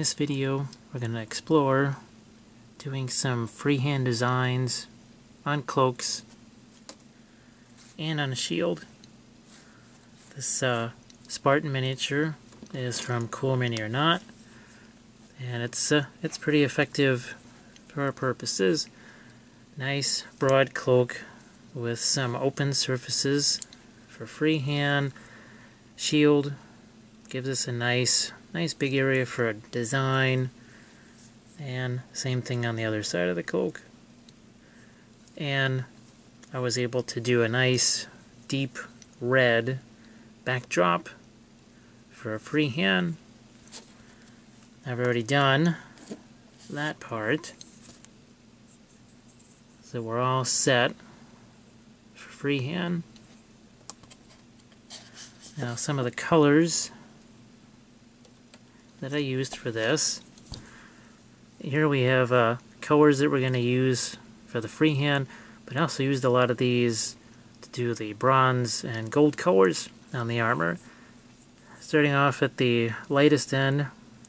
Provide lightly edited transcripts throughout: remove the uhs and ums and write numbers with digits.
this video, we're going to explore doing some freehand designs on cloaks and on a shield. This Spartan miniature is from Cool Mini or Not, and it's pretty effective for our purposes. Nice broad cloak with some open surfaces for freehand. Shield gives us a nice big area for a design, and same thing on the other side of the cloak. And I was able to do a nice deep red backdrop for a freehand. I've already done that part, so we're all set for freehand. Now some of the colors that I used for this. Here we have colors that we're going to use for the freehand, but I also used a lot of these to do the bronze and gold colors on the armor. Starting off at the lightest end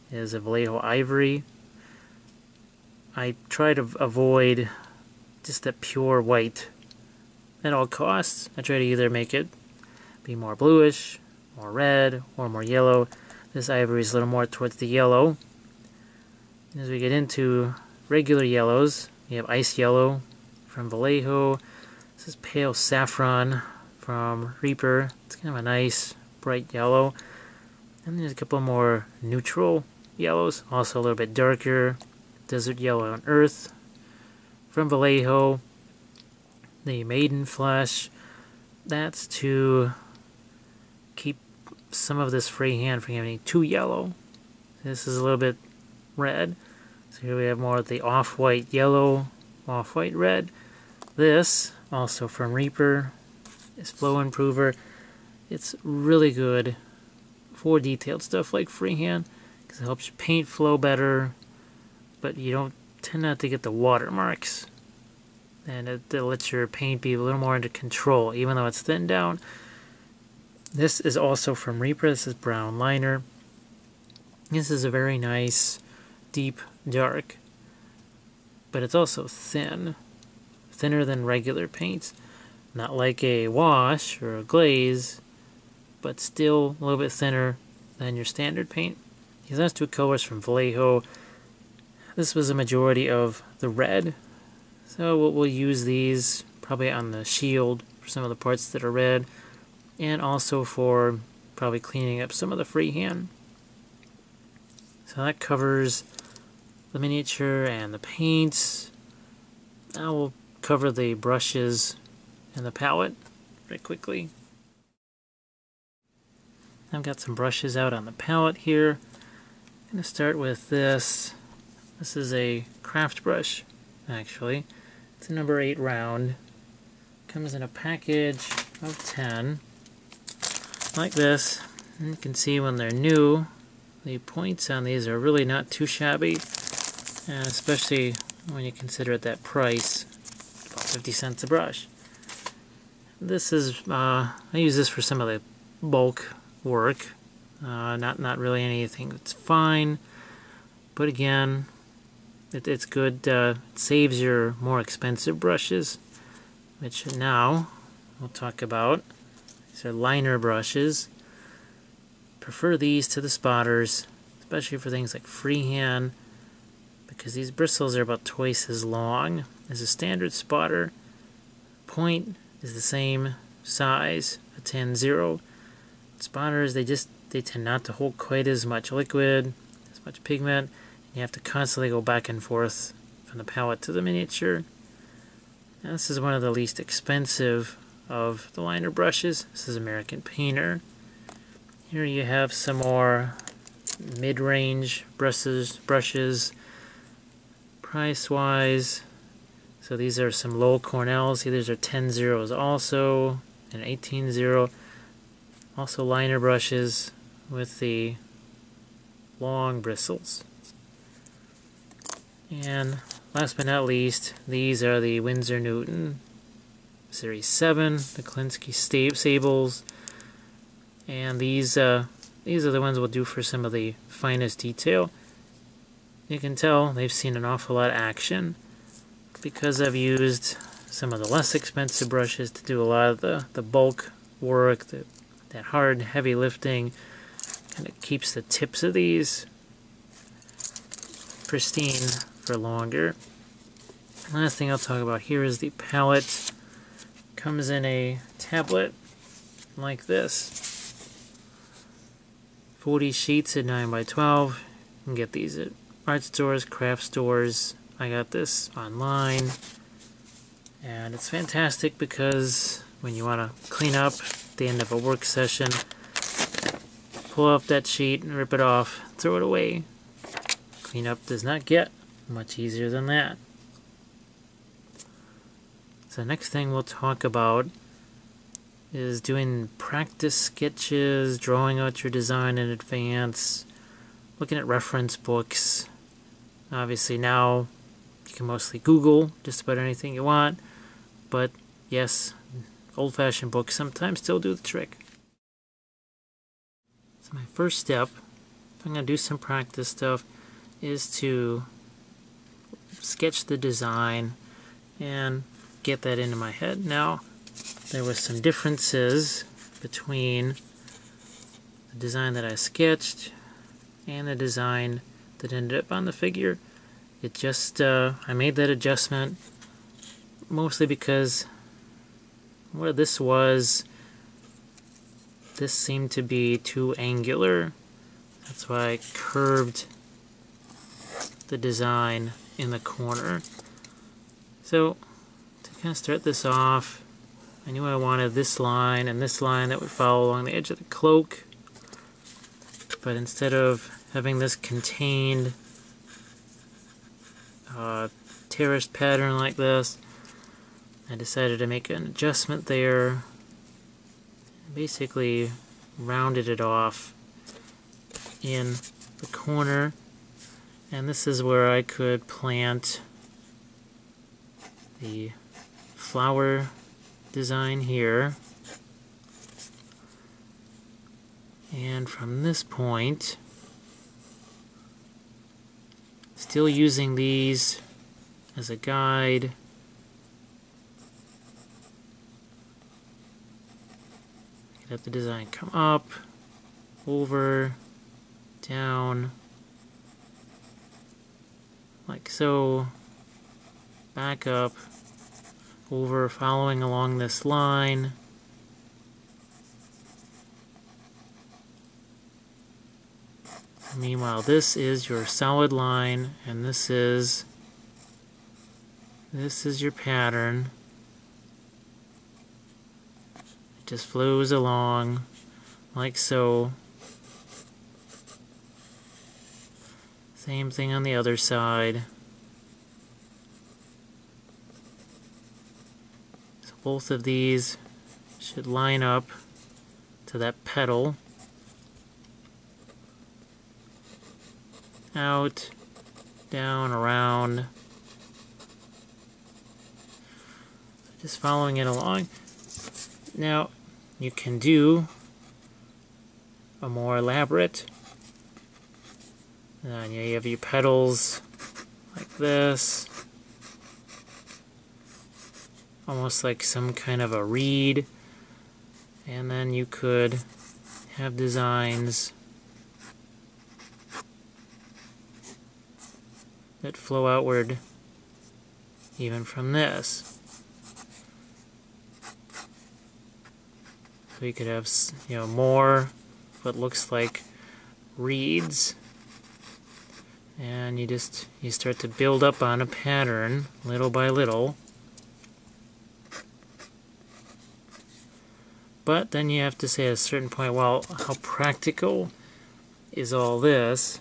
is a Vallejo Ivory. I try to avoid just that pure white at all costs. I try to either make it be more bluish, more red, or more yellow. This ivory is a little more towards the yellow. As we get into regular yellows, we have Ice Yellow from Vallejo. This is Pale Saffron from Reaper. It's kind of a nice bright yellow. And there's a couple more neutral yellows, also a little bit darker. Desert Yellow on Earth from Vallejo. The Maiden Flesh. That's to keep some of this freehand from getting too yellow. This is a little bit red. So here we have more of the off-white yellow, off-white red. This, also from Reaper, is Flow Improver. It's really good for detailed stuff like freehand because it helps your paint flow better, but you don't tend not to get the watermarks. And it lets your paint be a little more under control, even though it's thinned down. This is also from Reaper. This is Brown Liner. This is a very nice, deep, dark, but it's also thin. Thinner than regular paints. Not like a wash or a glaze, but still a little bit thinner than your standard paint. These last two colors from Vallejo. This was a majority of the red, so we'll use these probably on the shield for some of the parts that are red, and also for probably cleaning up some of the freehand. So that covers the miniature and the paints. Now we'll cover the brushes and the palette very quickly. I've got some brushes out on the palette here. I'm going to start with this. This is a craft brush, actually. It's a number 8 round. Comes in a package of 10. Like this. And you can see when they're new, the points on these are really not too shabby. And especially when you consider it that price, about 50 cents a brush. This is, I use this for some of the bulk work. Not really anything that's fine. But again, it's good. It saves your more expensive brushes, which now we'll talk about. These are liner brushes. Prefer these to the spotters, especially for things like freehand, because these bristles are about twice as long as a standard spotter. Point is the same size, a 10-0. Spotters, they tend not to hold quite as much liquid, as much pigment. You have to constantly go back and forth from the palette to the miniature. Now, this is one of the least expensive of the liner brushes. This is American Painter. Here you have some more mid-range brushes. Price-wise, so these are some Lowell Cornells. See, these are 10-0s also, and 18-0. Also liner brushes with the long bristles. And last but not least, these are the Winsor Newton Series 7, the Klinsky Sables, and these are the ones we'll do for some of the finest detail. you can tell they've seen an awful lot of action because I've used some of the less expensive brushes to do a lot of the bulk work, that hard, heavy lifting, and it keeps the tips of these pristine for longer. Last thing I'll talk about here is the palette. Comes in a tablet like this. 40 sheets at 9 by 12. You can get these at art stores, craft stores. I got this online. And it's fantastic because when you want to clean up at the end of a work session, pull off that sheet and rip it off, throw it away. Cleanup does not get much easier than that. So the next thing we'll talk about is doing practice sketches, drawing out your design in advance, looking at reference books. Obviously now you can mostly Google just about anything you want, but yes, old-fashioned books sometimes still do the trick. So my first step, if I'm going to do some practice stuff, is to sketch the design and get that into my head. Now, there was some differences between the design that I sketched and the design that ended up on the figure. It just, I made that adjustment mostly because what this was, this seemed to be too angular. That's why I curved the design in the corner. So, to kind of start this off, I knew I wanted this line and this line that would follow along the edge of the cloak. But instead of having this contained terraced pattern like this, I decided to make an adjustment there. Basically rounded it off in the corner. And this is where I could plant the flower design here. And from this point, still using these as a guide, let the design come up, over, down, like so, back up, over, following along this line. Meanwhile, this is your solid line, and this is your pattern. It just flows along like so. Same thing on the other side. So both of these should line up to that petal. Out, down, around. Just following it along. Now, you can do a more elaborate. And you have your petals like this. Almost like some kind of a reed. And then you could have designs that flow outward even from this. So you could have, more what looks like reeds, and you start to build up on a pattern little by little. But then you have to say at a certain point, well, how practical is all this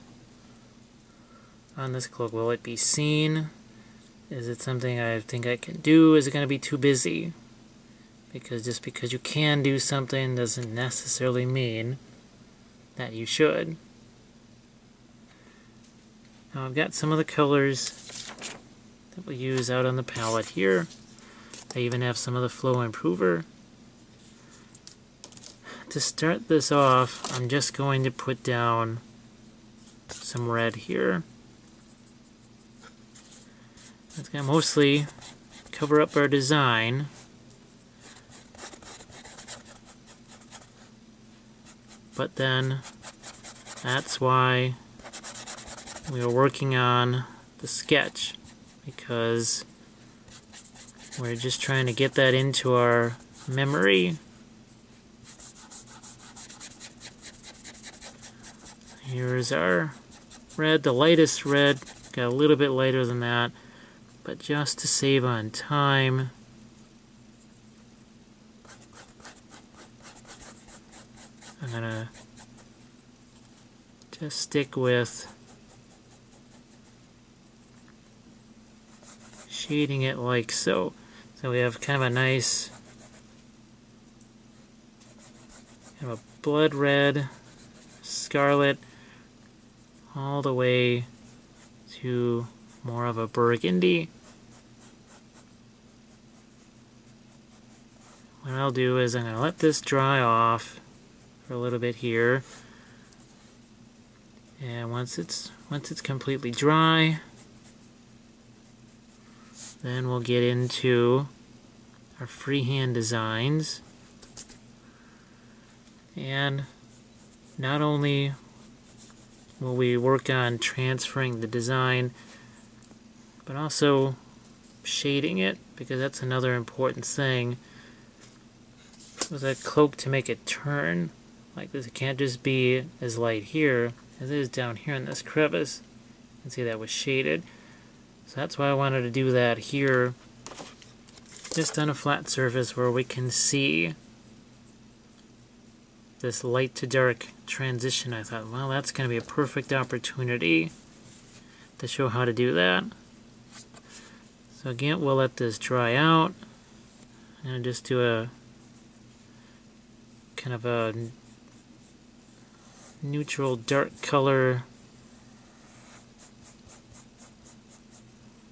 on this cloak? Will it be seen? Is it something I think I can do? Is it going to be too busy? Because just because you can do something doesn't necessarily mean that you should. Now I've got some of the colors that we'll use out on the palette here. I even have some of the flow improver. To start this off, I'm just going to put down some red here. gonna mostly cover up our design. But then that's why we were working on the sketch, because we're just trying to get that into our memory. Here's our red, the lightest red. Got a little bit lighter than that, but just to save on time, I'm gonna just stick with shading it like so. So we have kind of a nice kind of a blood red, scarlet, all the way to more of a burgundy. What I'll do is I'm going to let this dry off for a little bit here, and once it's completely dry, then we'll get into our freehand designs. And not only will we work on transferring the design, but also shading it, because that's another important thing with a cloak to make it turn like this. It can't just be as light here as it is down here in this crevice. You can see that was shaded. So that's why I wanted to do that here, just on a flat surface where we can see this light to dark transition. I thought, well, that's going to be a perfect opportunity to show how to do that. So again, we'll let this dry out. I'm going to just do a kind of a neutral dark color,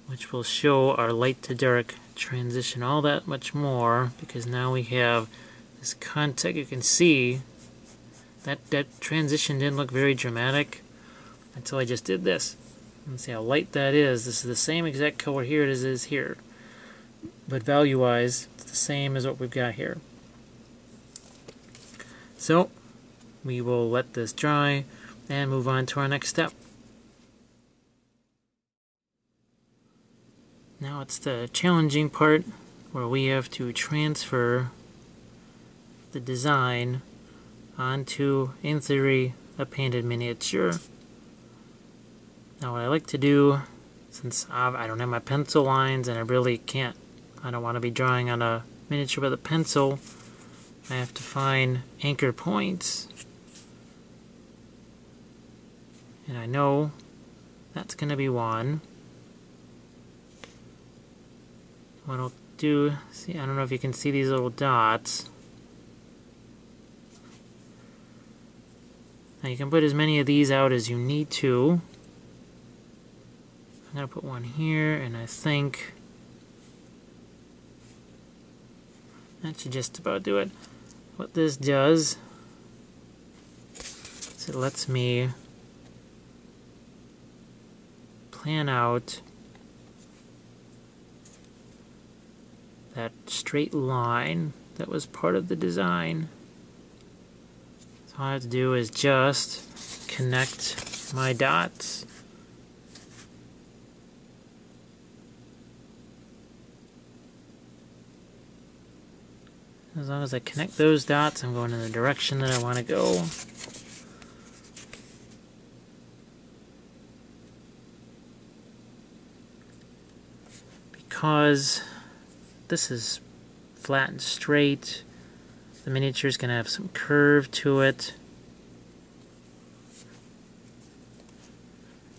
which will show our light to dark transition all that much more, because now we have this context. You can see that transition didn't look very dramatic until I just did this. Let's see how light that is. This is the same exact color here as it is here, but value-wise, it's the same as what we've got here. So we will let this dry and move on to our next step. Now it's the challenging part where we have to transfer the design onto, in theory, a painted miniature. Now what I like to do, since I don't have my pencil lines and I really can't, I don't want to be drawing on a miniature with a pencil, I have to find anchor points. And I know that's going to be one. What I'll do, see, I don't know if you can see these little dots. Now you can put as many of these out as you need to. I'm going to put one here, and I think that should just about do it. What this does is it lets me plan out that straight line that was part of the design. So all I have to do is just connect my dots. As long as I connect those dots, I'm going in the direction that I want to go. Because this is flat and straight, the miniature is going to have some curve to it.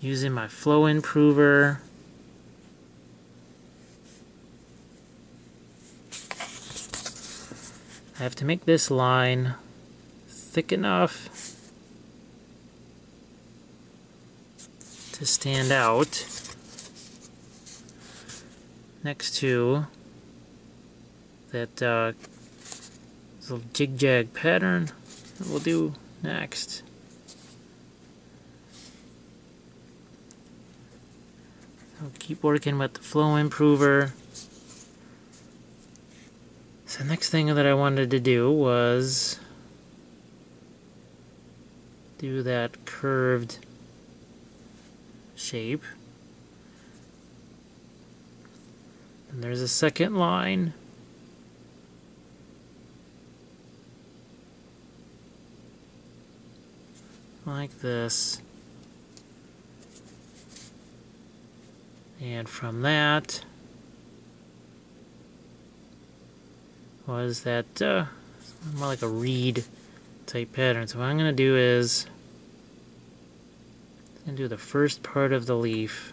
Using my flow improver, I have to make this line thick enough to stand out next to that little jig-jag pattern that we'll do next. I'll keep working with the flow improver. So the next thing that I wanted to do was do that curved shape. And there's a second line. Like this. And from that was that more like a reed type pattern. So what I'm going to do is I'm going to do the first part of the leaf.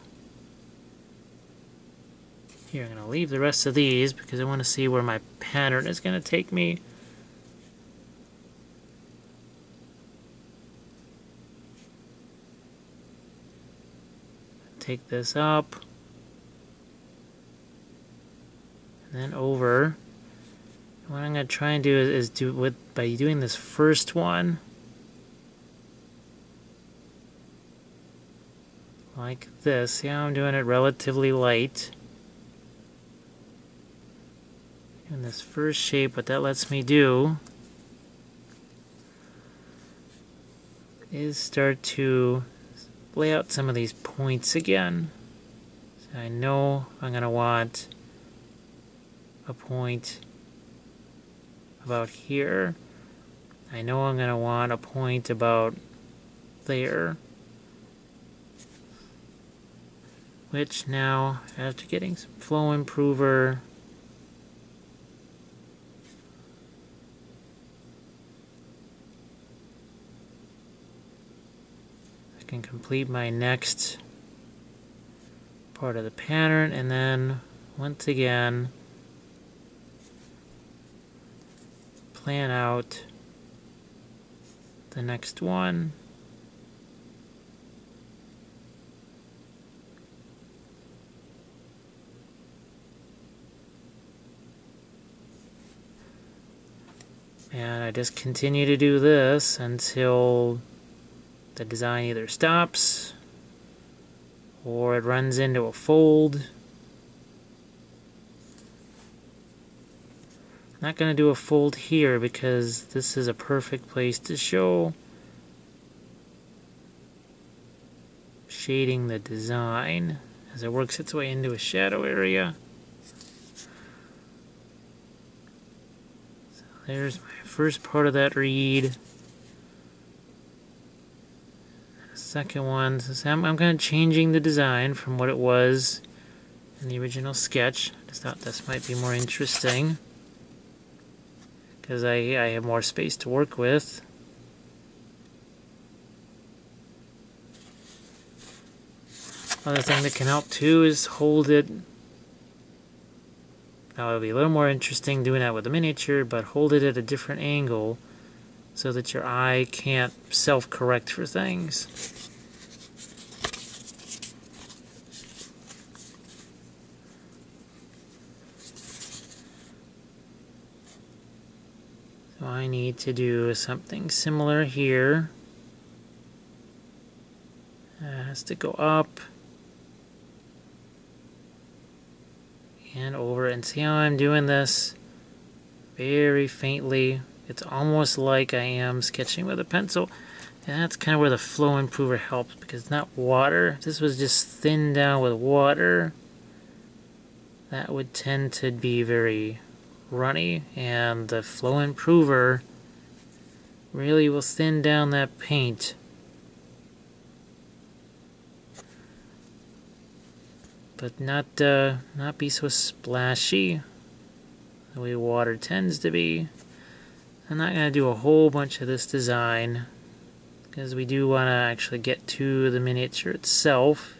Here I'm going to leave the rest of these because I want to see where my pattern is going to take me. Take this up and then over. What I'm going to try and do is do by doing this first one like this. See how I'm doing it relatively light. In this first shape, what that lets me do is start to lay out some of these points again. So I know I'm going to want a point about here. I know I'm going to want a point about there. Which now, after getting some flow improver, I can complete my next part of the pattern, and then once again plan out the next one. And I just continue to do this until the design either stops or it runs into a fold. I'm not going to do a fold here because this is a perfect place to show shading the design as it works its way into a shadow area. So there's my first part of that reed. Second one, so I'm kind of changing the design from what it was in the original sketch. I just thought this might be more interesting because I have more space to work with. Other thing that can help too is hold it. Now it'll be a little more interesting doing that with a miniature, but hold it at a different angle so that your eye can't self-correct for things. So I need to do something similar here. It has to go up and over, and see how I'm doing this very faintly. It's almost like I am sketching with a pencil, and that's kind of where the flow improver helps because it's not water. If this was just thinned down with water, that would tend to be very runny, and the flow improver really will thin down that paint. But not be so splashy the way water tends to be. I'm not going to do a whole bunch of this design because we do want to actually get to the miniature itself.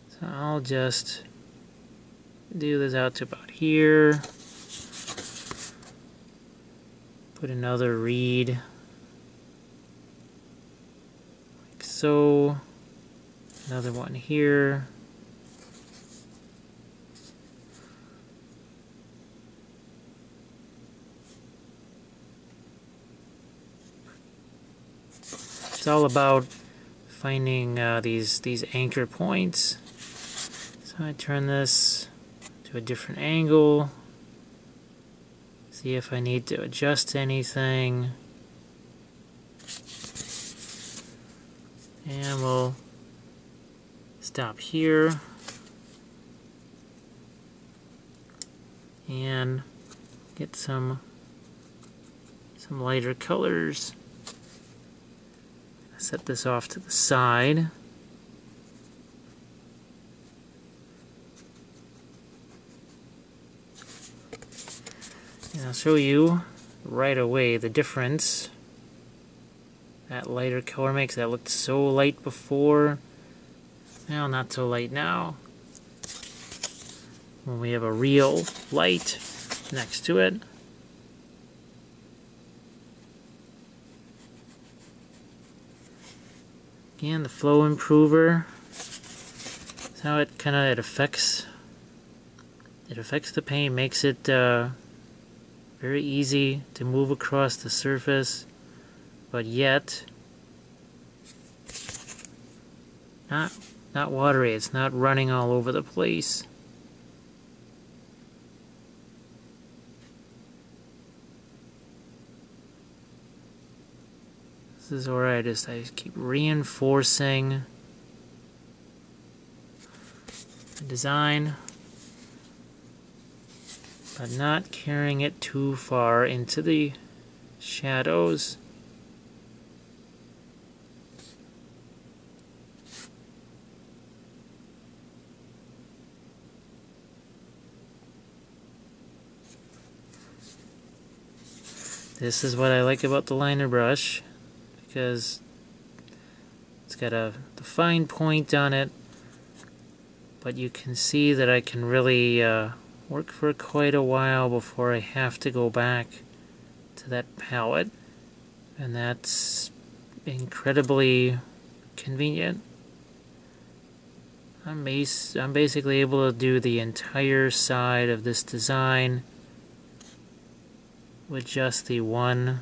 So I'll just do this out to about here. Put another reed like so. Another one here. It's all about finding these anchor points. So I turn this to a different angle. See if I need to adjust anything. And we'll stop here. And get some lighter colors. Set this off to the side. And I'll show you right away the difference that lighter color makes. That looked so light before. Well, not so light now. When we have a real light next to it. Again, the flow improver. That's how it affects the paint, makes it very easy to move across the surface, but yet not watery. It's not running all over the place. This is where I just keep reinforcing the design, but not carrying it too far into the shadows. This is what I like about the liner brush, because it's got a fine point on it, but you can see that I can really work for quite a while before I have to go back to that palette, and that's incredibly convenient. I'm basically able to do the entire side of this design with just the one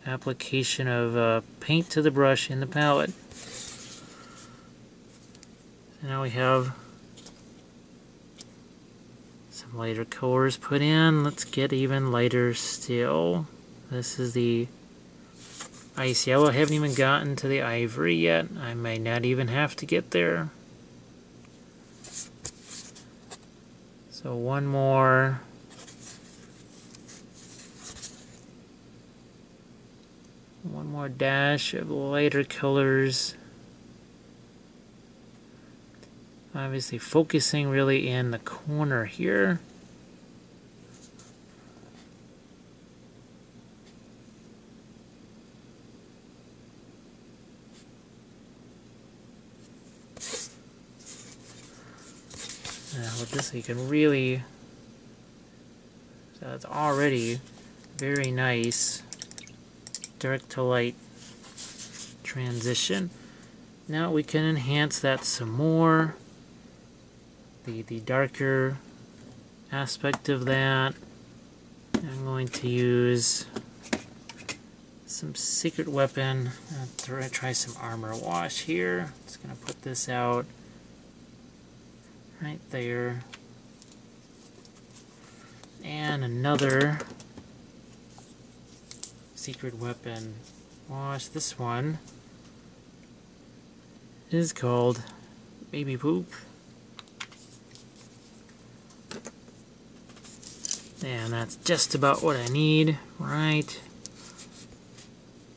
application of paint to the brush in the palette. So now we have some lighter colors put in. Let's get even lighter still. This is the ice yellow. I haven't even gotten to the ivory yet. I may not even have to get there. So one more. One more dash of lighter colors. Obviously focusing really in the corner here. Now with this you can really, so it's already very nice dark to light transition. Now we can enhance that some more. The darker aspect of that. I'm going to use some Secret Weapon. I'll try some Armor Wash here. Just going to put this out right there. And another Secret Weapon wash. This one is called Baby Poop. And that's just about what I need right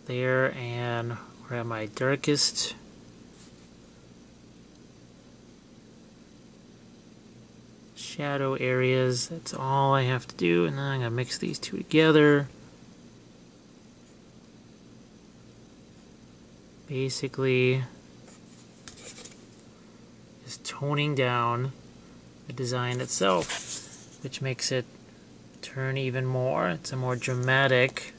there. And we're at my darkest shadow areas. That's all I have to do. And then I'm going to mix these two together. Basically just toning down the design itself, which makes it turn even more. It's a more dramatic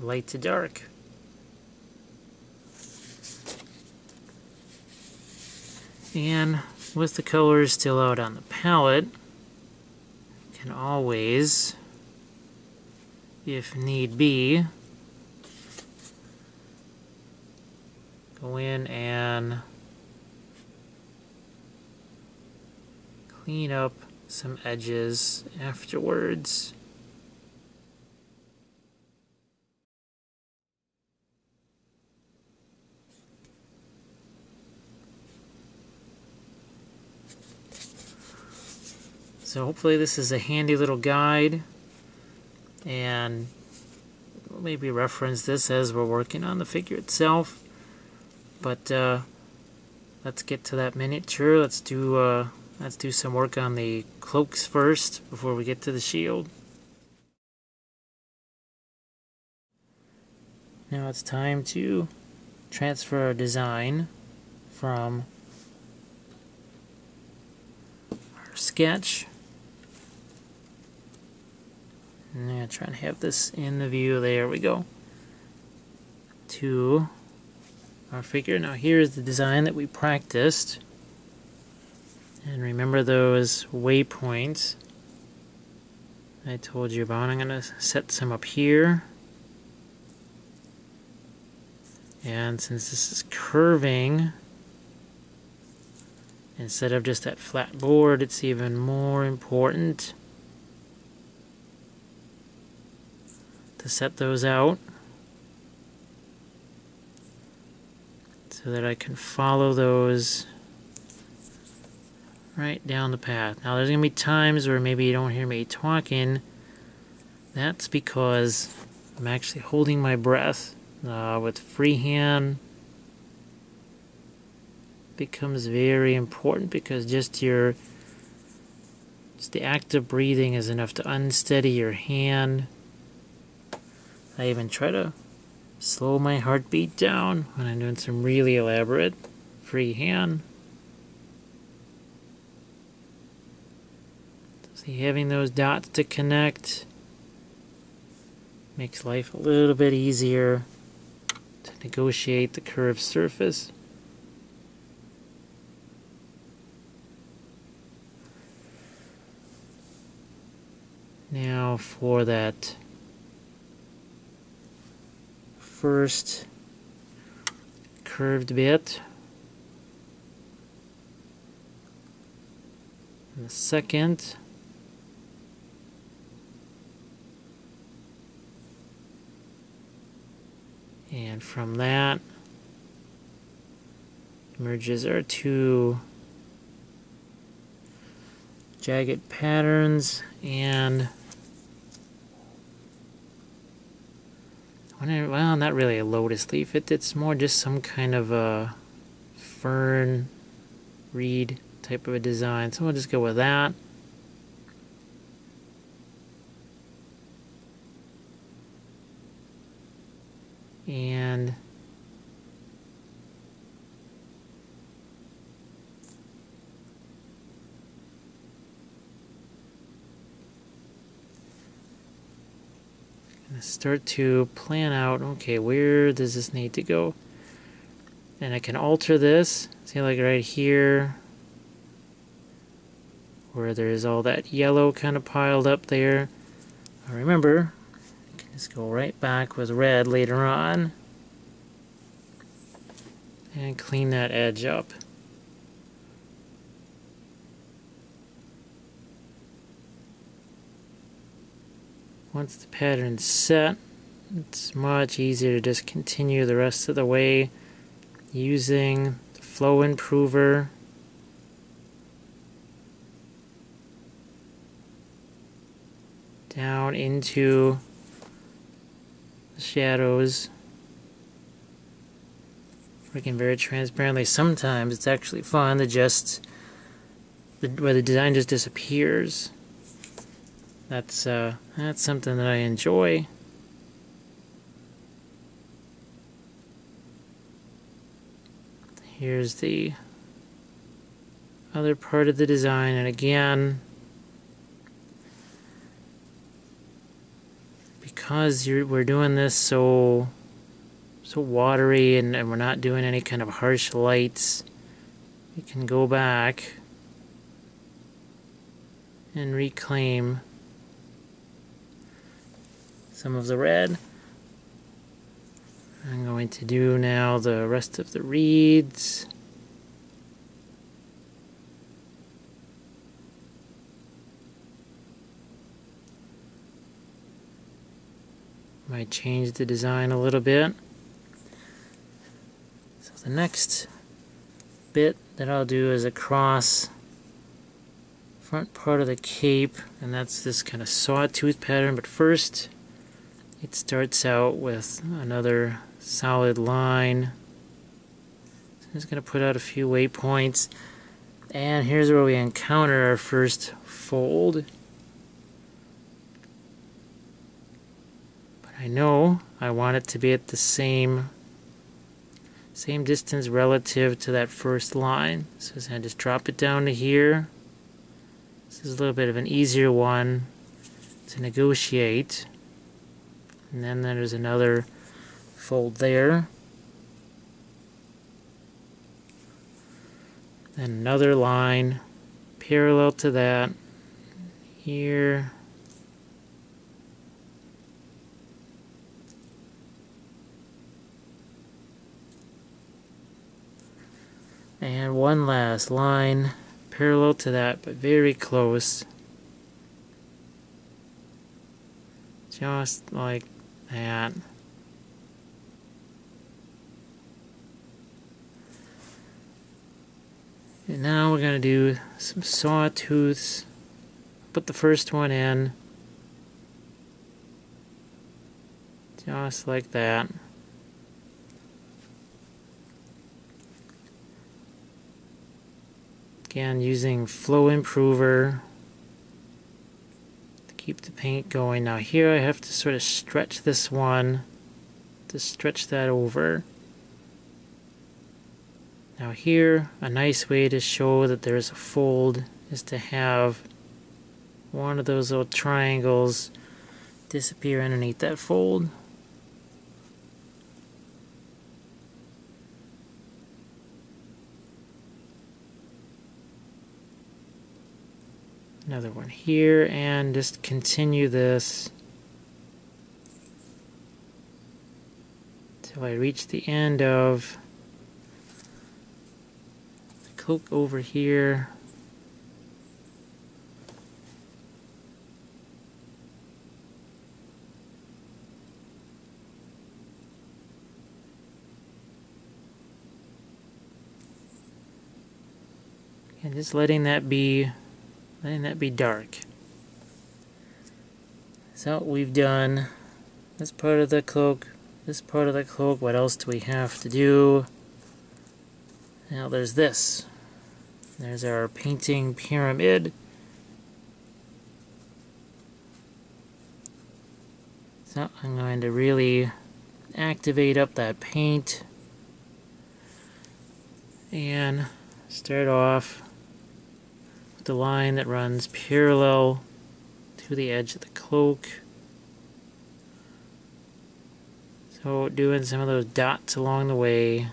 light to dark. And with the colors still out on the palette, you can always, if need be, go in and clean up some edges afterwards. So hopefully this is a handy little guide, and we'll maybe reference this as we're working on the figure itself. But let's get to that miniature. Let's do some work on the cloaks first before we get to the shield. Now it's time to transfer our design from our sketch. I'm going to try and have this in the view. There we go. To our figure. Now here's the design that we practiced. And remember those waypoints I told you about. I'm going to set some up here. And since this is curving, instead of just that flat board, it's even more important to set those out so that I can follow those right down the path. Now there's going to be times where maybe you don't hear me talking. That's because I'm actually holding my breath. With freehand becomes very important because just the act of breathing is enough to unsteady your hand. I even try to slow my heartbeat down when I'm doing some really elaborate freehand. See, having those dots to connect makes life a little bit easier to negotiate the curved surface. Now for that first curved bit, and the second, and from that emerges our two jagged patterns, and well, not really a lotus leaf. It's more just some kind of a fern reed type of a design. So we'll just go with that. And start to plan out, okay, where does this need to go? And I can alter this. See, like right here, where there's all that yellow kind of piled up there. Now remember, I can just go right back with red later on and clean that edge up. Once the pattern's set, it's much easier to just continue the rest of the way using the flow improver. Down into the shadows. Working very transparently. Sometimes it's actually fun to just, where the design just disappears. That's something that I enjoy. Here's the other part of the design, and again, because we're doing this so watery, and we're not doing any kind of harsh lights, we can go back and reclaim some of the red. I'm going to do now the rest of the reeds. Might change the design a little bit. So the next bit that I'll do is across front part of the cape, and that's this kind of sawtooth pattern, but first it starts out with another solid line. So I'm just going to put out a few waypoints, and here's where we encounter our first fold. But I know I want it to be at the same distance relative to that first line. So I just drop it down to here. This is a little bit of an easier one to negotiate. And then there's another fold there. Then another line parallel to that here. And one last line parallel to that, but very close. Just like that. And now we're going to do some sawtooths. Put the first one in. Just like that. Again, using flow improver to keep the paint going. Now here I have to sort of stretch this one to stretch that over. Now here, a nice way to show that there's a fold is to have one of those little triangles disappear underneath that fold. Another one here, and just continue this until I reach the end of the cloak over here. And just letting that be dark. So we've done this part of the cloak, this part of the cloak. What else do we have to do? Now there's this. There's our painting pyramid. So I'm going to really activate up that paint and start off the line that runs parallel to the edge of the cloak. So doing some of those dots along the way.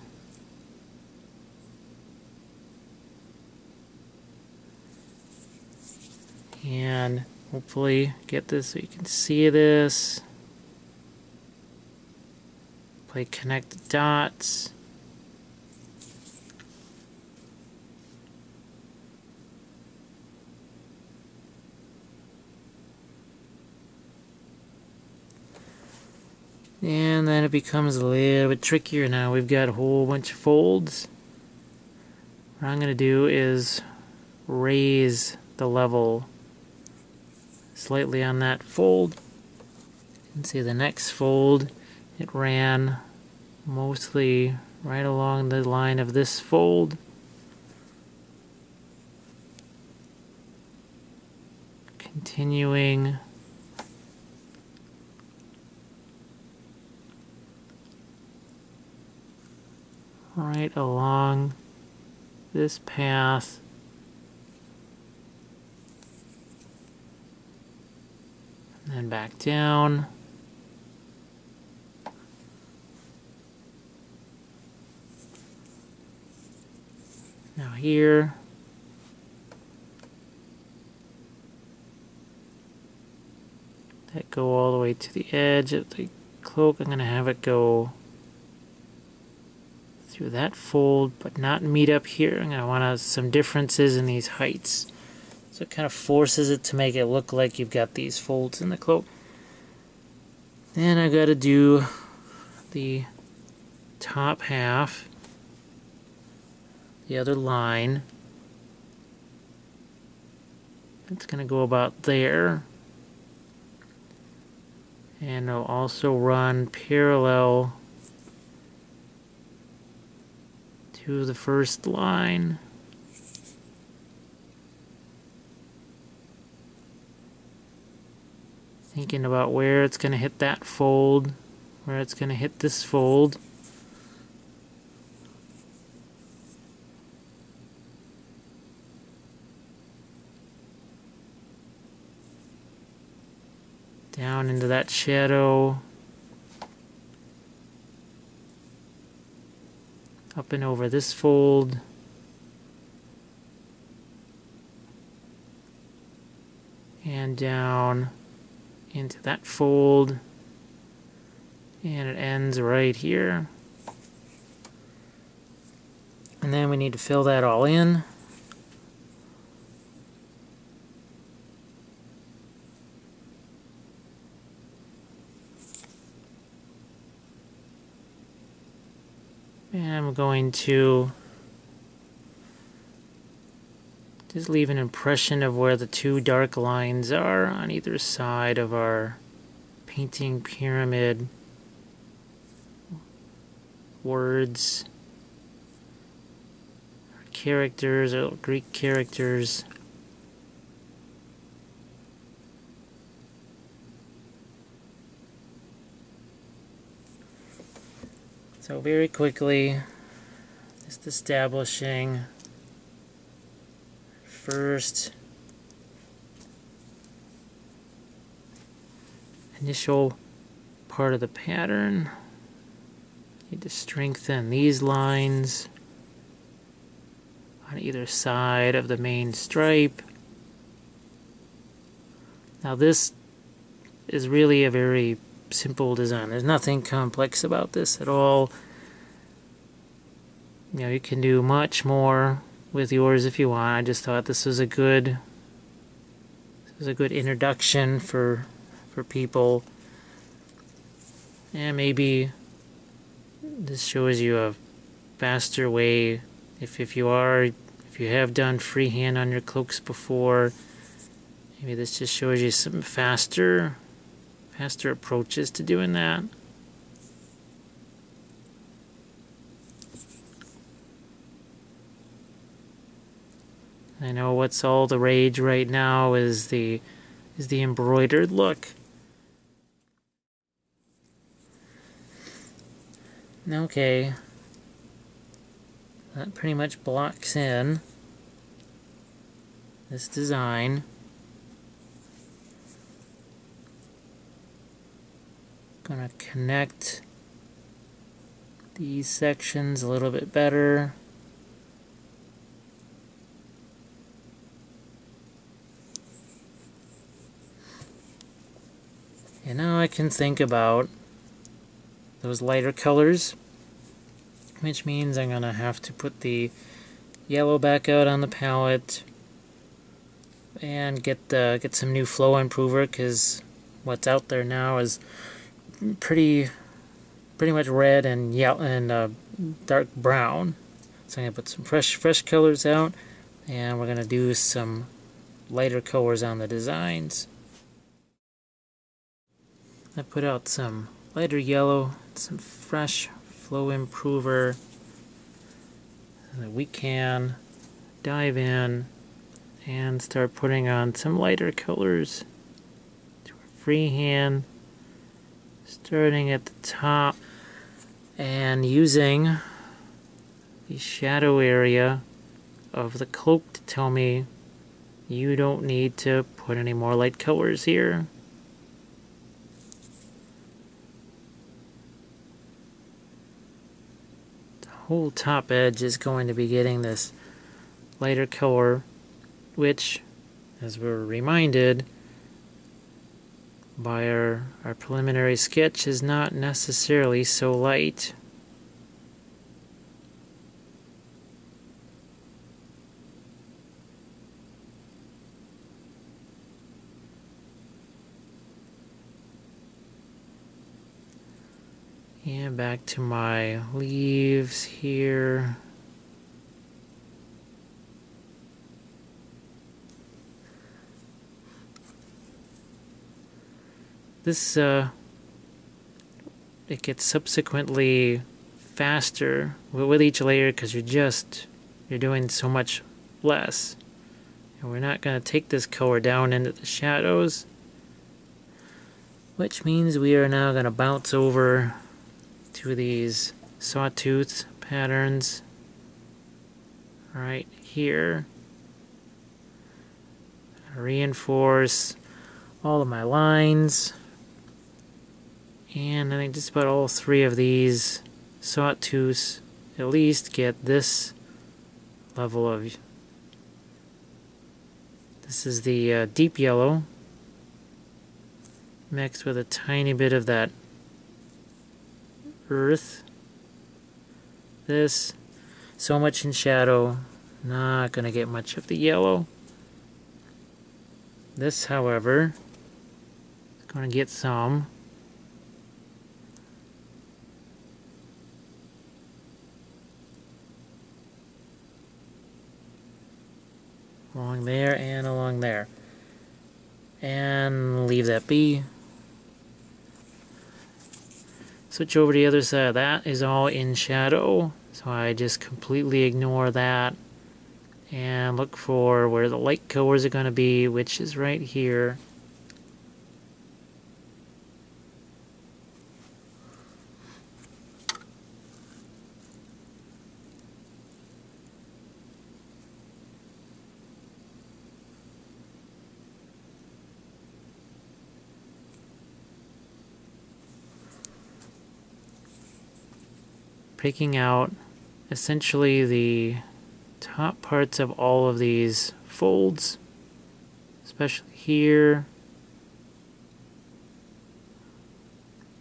And hopefully get this so you can see this. Play connect the dots. And then it becomes a little bit trickier now. We've got a whole bunch of folds. What I'm going to do is raise the level slightly on that fold. You can see the next fold, it ran mostly right along the line of this fold. Continuing right along this path. And then back down. Now here. That go all the way to the edge of the cloak. I'm going to have it go through that fold, but not meet up here. I'm going to want some differences in these heights. So it kind of forces it to make it look like you've got these folds in the cloak. Then I got to do the top half, the other line. It's going to go about there. And it'll also run parallel to the first line. Thinking about where it's going to hit that fold, where it's going to hit this fold. Down into that shadow. Up and over this fold. And down into that fold, and it ends right here. And then we need to fill that all in. And I'm going to just leave an impression of where the two dark lines are on either side of our painting pyramid words, or characters, or Greek characters. So very quickly, just establishing first initial part of the pattern. Need to strengthen these lines on either side of the main stripe. Now this is really a very simple design. There's nothing complex about this at all. You know, you can do much more with yours if you want. I just thought this was a good introduction for people. And maybe this shows you a faster way if you have done freehand on your cloaks before. Maybe this just shows you some faster approaches to doing that. I know what's all the rage right now is the embroidered look. Okay, that pretty much blocks in this design. Gonna connect these sections a little bit better. And now I can think about those lighter colors, which means I'm gonna have to put the yellow back out on the palette and get some new flow improver, because what's out there now is pretty much red and yellow and dark brown. So I'm gonna put some fresh colors out, and we're gonna do some lighter colors on the designs. I put out some lighter yellow, some fresh flow improver, so that we can dive in and start putting on some lighter colors to our freehand, starting at the top and using the shadow area of the cloak to tell me you don't need to put any more light colors here. Whole top edge is going to be getting this lighter color, which, as we're reminded by our preliminary sketch, is not necessarily so light. And back to my leaves here. This, it gets subsequently faster with each layer because you're doing so much less. And we're not going to take this color down into the shadows, which means we are now going to bounce over to these sawtooth patterns right here. Reinforce all of my lines. And I think just about all three of these sawtooths at least get this level of... This is the deep yellow mixed with a tiny bit of that earth. This, so much in shadow, not going to get much of the yellow. This, however, is going to get some. Along there and along there. And leave that be. Switch over to the other side. That is all in shadow, so I just completely ignore that and look for where the light colors are going to be, which is right here. Picking out essentially the top parts of all of these folds, especially here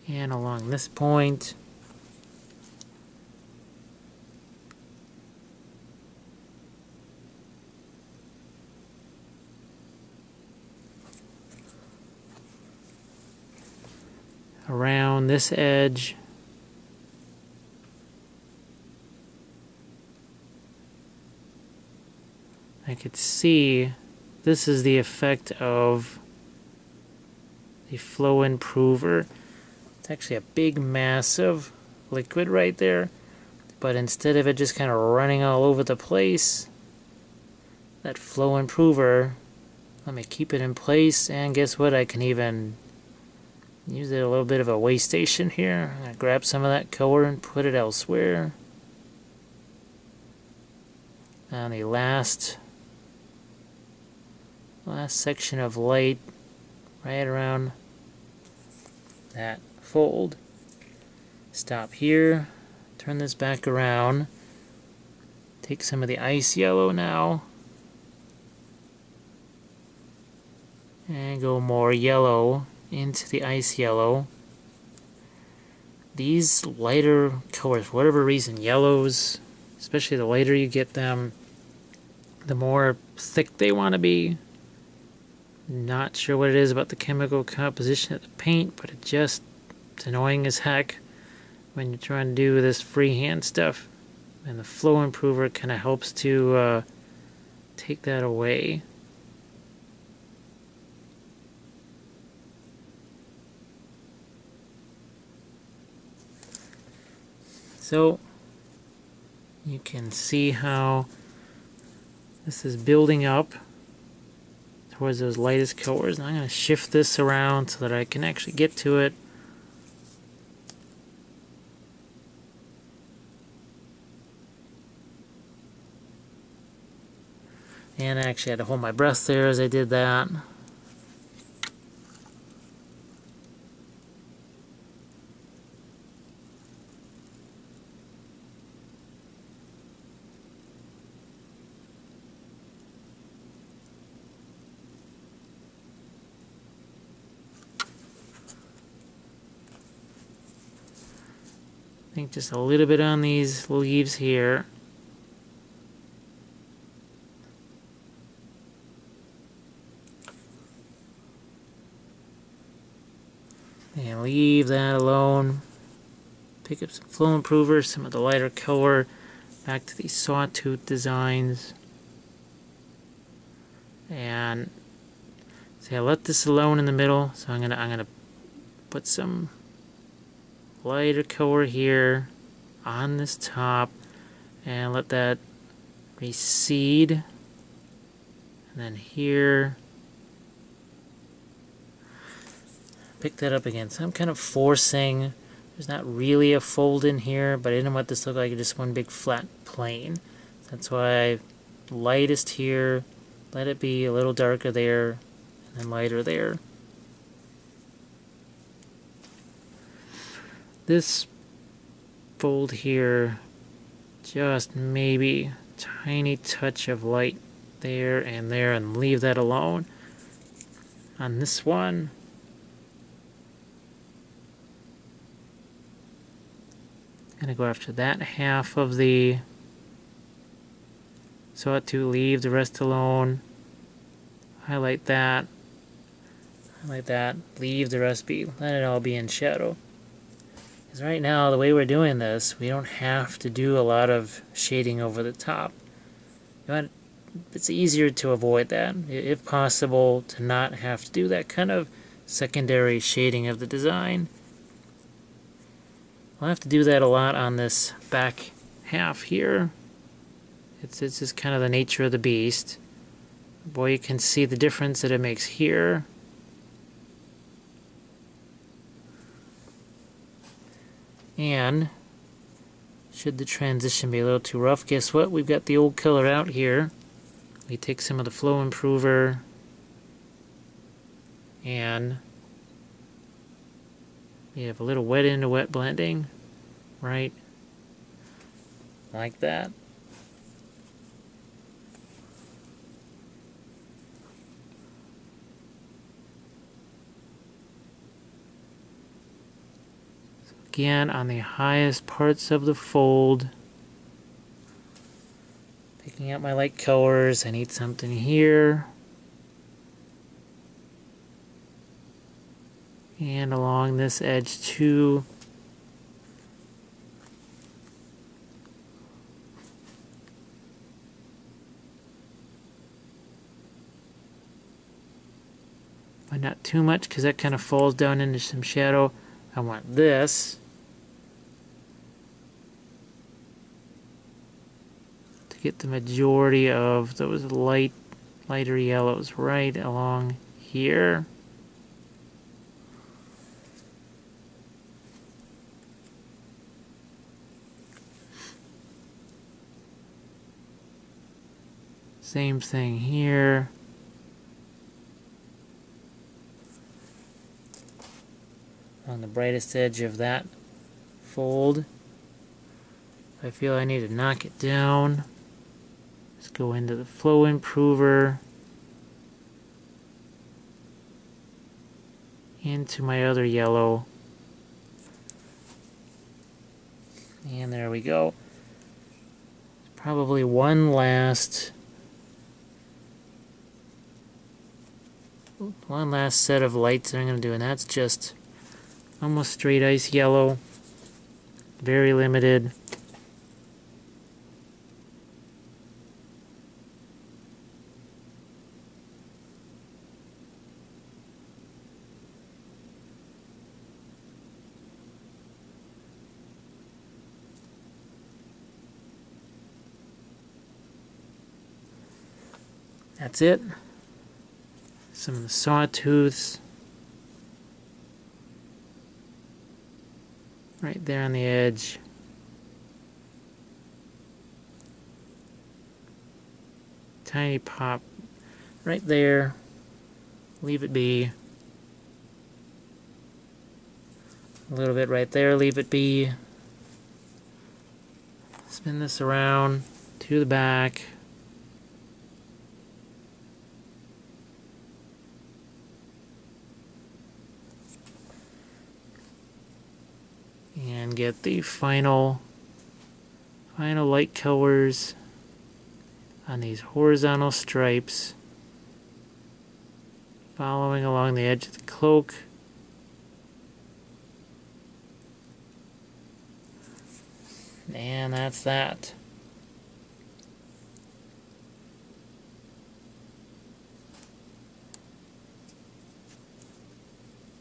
and along this point. Around this edge. I could see this is the effect of the flow improver. It's actually a big mass of liquid right there, but instead of it just kind of running all over the place, that flow improver, let me keep it in place, and guess what, I can even use it a little bit of a way station here. I'm going to grab some of that color and put it elsewhere. On the last section of light, right around that fold. Stop here, turn this back around, take some of the ice yellow now, and go more yellow into the ice yellow. These lighter colors, for whatever reason, yellows, especially the lighter you get them, the more thick they want to be. Not sure what it is about the chemical composition of the paint, but it's annoying as heck when you're trying to do this freehand stuff. And the flow improver kind of helps to take that away. So you can see how this is building up towards those lightest colors. And I'm going to shift this around so that I can actually get to it. And I actually had to hold my breath there as I did that. I think just a little bit on these leaves here. And leave that alone. Pick up some flow improvers, some of the lighter color, back to these sawtooth designs. And see, I let this alone in the middle, so I'm gonna put some lighter color here on this top and let that recede. And then here, pick that up again. So I'm kind of forcing. There's not really a fold in here, but I didn't want this to look like just one big flat plane. That's why lightest here, let it be a little darker there, and then lighter there. This fold here, just maybe a tiny touch of light there, and leave that alone. On this one, I'm going to go after that half of the sawtooth, leave the rest alone. Highlight that, leave the rest be, let it all be in shadow. Because right now, the way we're doing this, we don't have to do a lot of shading over the top. It's easier to avoid that, if possible, to not have to do that kind of secondary shading of the design. I'll have to do that a lot on this back half here. It's just kind of the nature of the beast. Boy, you can see the difference that it makes here. And should the transition be a little too rough, guess what? We've got the old color out here. We take some of the flow improver and we have a little wet into wet blending, right? Like that. So again, on the highest parts of the fold, picking out my light colors. I need something here. And along this edge too. But not too much, because that kind of falls down into some shadow. I want this to get the majority of those lighter yellows right along here. Same thing here. On the brightest edge of that fold. I feel I need to knock it down. Let's go into the flow improver. Into my other yellow. And there we go. Probably one last set of lights that I'm going to do, and that's just almost straight ice yellow, very limited. That's it. Some of the sawtooths right there on the edge. Tiny pop right there. Leave it be. A little bit right there, leave it be. Spin this around to the back. And get the final light colors on these horizontal stripes, following along the edge of the cloak. And that's that.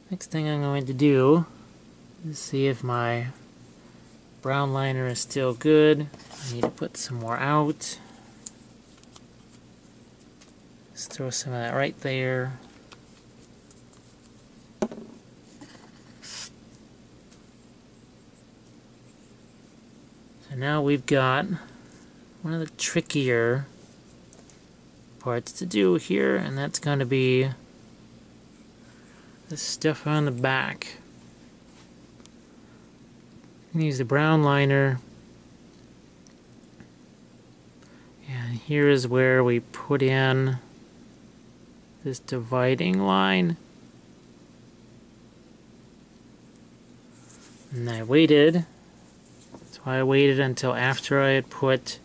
Next thing I'm going to do is see if my brown liner is still good. I need to put some more out. Just throw some of that right there. So now we've got one of the trickier parts to do here, and that's going to be the stuff on the back. I'm going to use the brown liner, and here is where we put in this dividing line. And I waited, that's why I waited until after I had put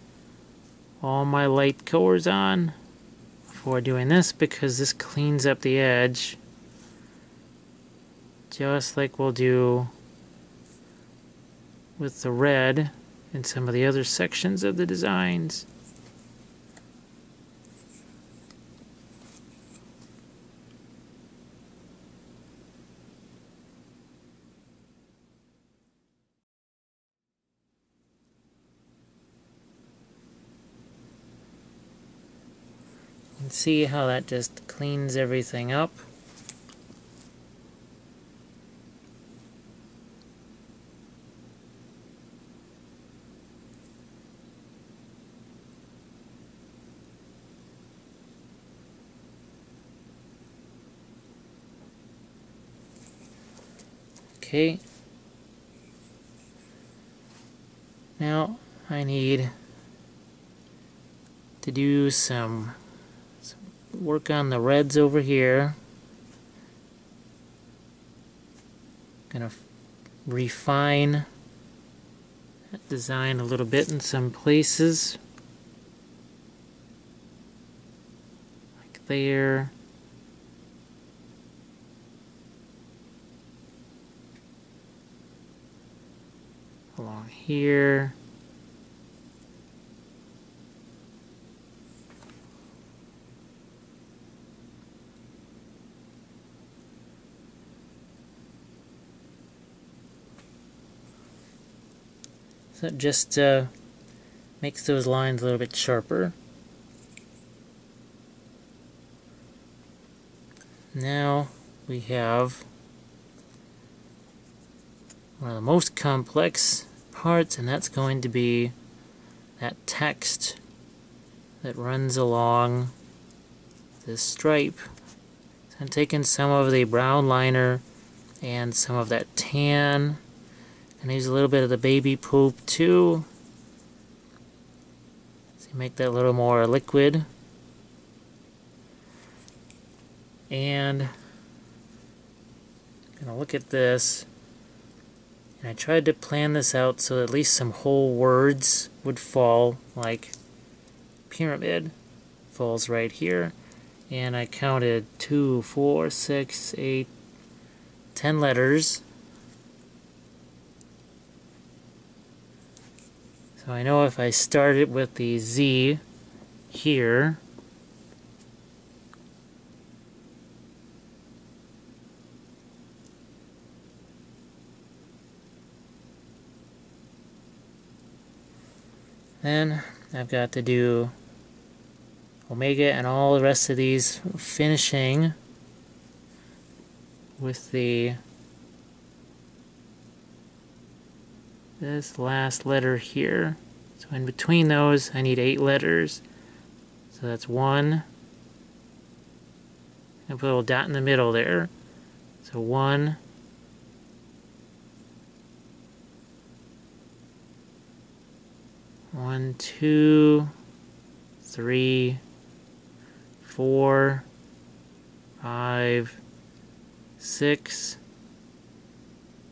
all my light colors on before doing this, because this cleans up the edge just like we'll do with the red in some of the other sections of the designs. You can see how that just cleans everything up. Okay, now I need to do some work on the reds over here. Gonna refine that design a little bit in some places, like there. Along here. So it just makes those lines a little bit sharper. Now we have one of the most complex parts, and that's going to be that text that runs along this stripe. So I'm taking some of the brown liner and some of that tan, and use a little bit of the baby poop too, so you make that a little more liquid. And I'm gonna look at this. And I tried to plan this out so at least some whole words would fall, like pyramid falls right here. And I counted 2, 4, 6, 8, 10 letters. So I know if I started with the Z here, then I've got to do omega and all the rest of these, finishing with this last letter here. So in between those I need 8 letters. So that's 1. And put a little dot in the middle there. So 1. 1, 2, 3, 4, 5, 6,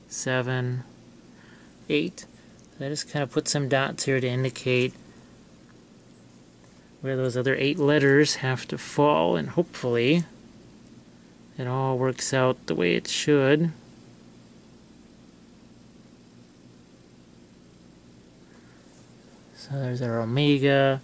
7, 8. So I just kind of put some dots here to indicate where those other 8 letters have to fall, and hopefully it all works out the way it should. So there's our omega.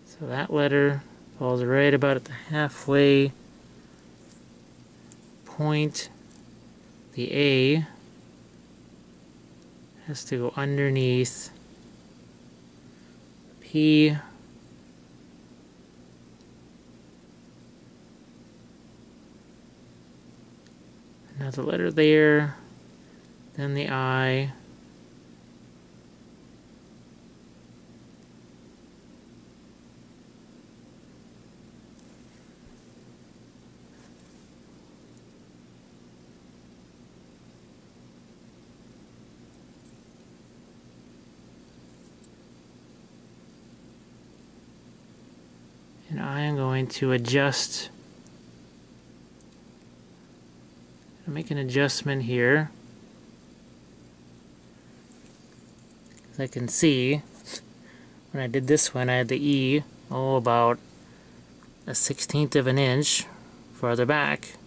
So that letter falls right about at the halfway point. The A has to go underneath P. Another letter there, then the I. And I am going to adjust, make an adjustment here. As I can see, when I did this one, I had the E, about a 1/16 of an inch farther back.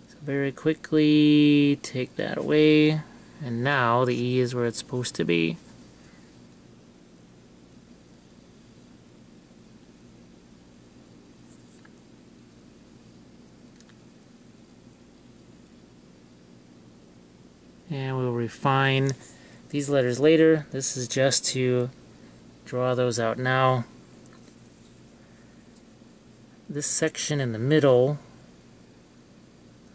So very quickly take that away, and now the E is where it's supposed to be. And we'll refine these letters later. This is just to draw those out now. This section in the middle,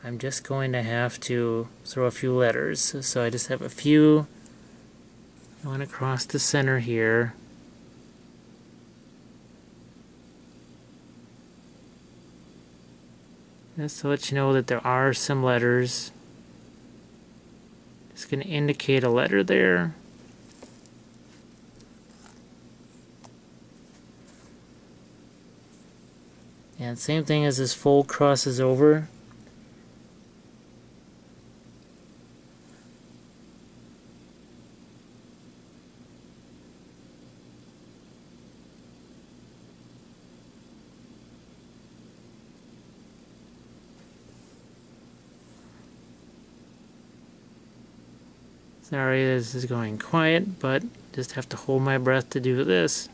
I'm just going to have to throw a few letters. So I just have a few going across the center here. Just to let you know that there are some letters. It's going to indicate a letter there. And same thing as this fold crosses over. Sorry, this is going quiet, but just have to hold my breath to do this.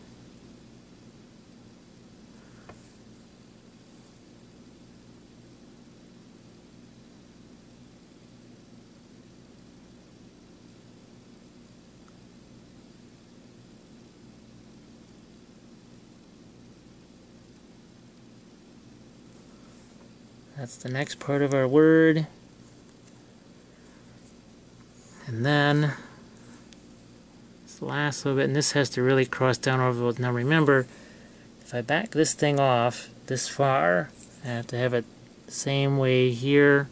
That's the next part of our word. And then this last little bit, and this has to really cross down over those. Now remember, if I back this thing off this far, I have to have it the same way here.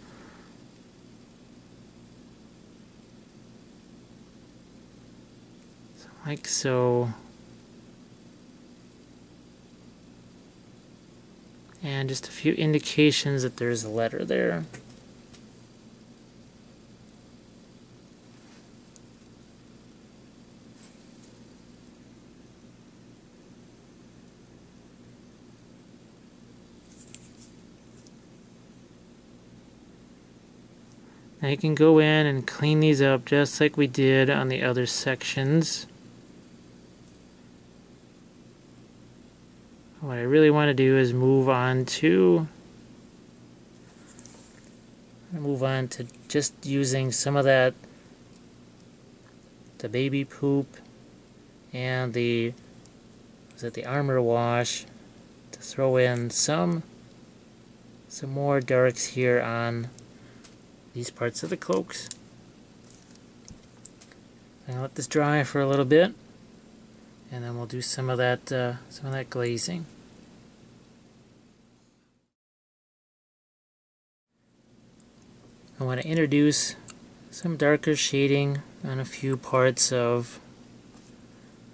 So like so. And just a few indications that there's a letter there. Now you can go in and clean these up just like we did on the other sections. What I really want to do is move on to just using some of that, the baby poop and the armor wash, to throw in some more darks here on these parts of the cloaks. I'm gonna let this dry for a little bit, and then we'll do some of that glazing. I want to introduce some darker shading on a few parts of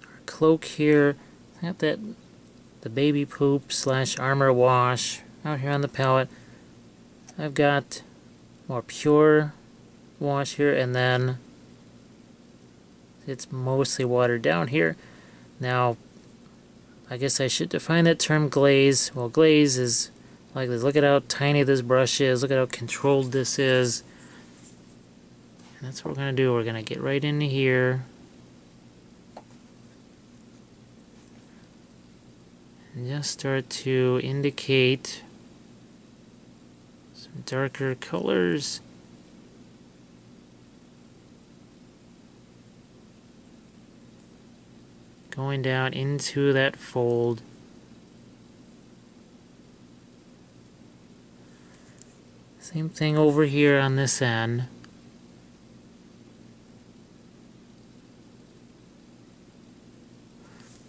our cloak here. I got the baby poop / armor wash out here on the palette. I've got more pure wash here, and then It's mostly watered down here. Now, I guess I should define that term glaze. Well, glaze is like this. Look at how tiny this brush is. Look at how controlled this is. And that's what we're going to do. We're going to get right into here. And just start to indicate some darker colors. Going down into that fold. Same thing over here on this end.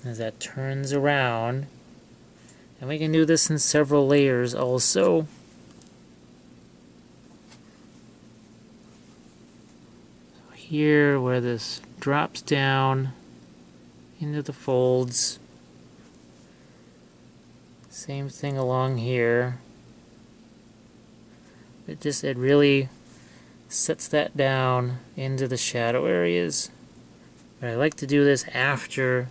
As that turns around. And we can do this in several layers also. So here where this drops down into the folds. Same thing along here. It really sets that down into the shadow areas. But I like to do this after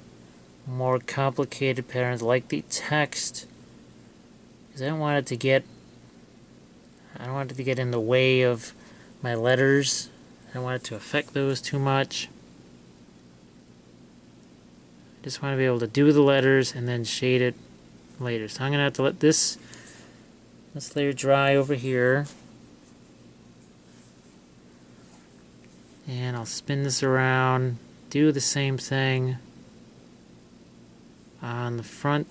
more complicated patterns like the text, because I don't want it to get in the way of my letters. I don't want it to affect those too much. I just want to be able to do the letters and then shade it later. So I'm going to have to let this layer dry over here. And I'll spin this around, do the same thing on the front.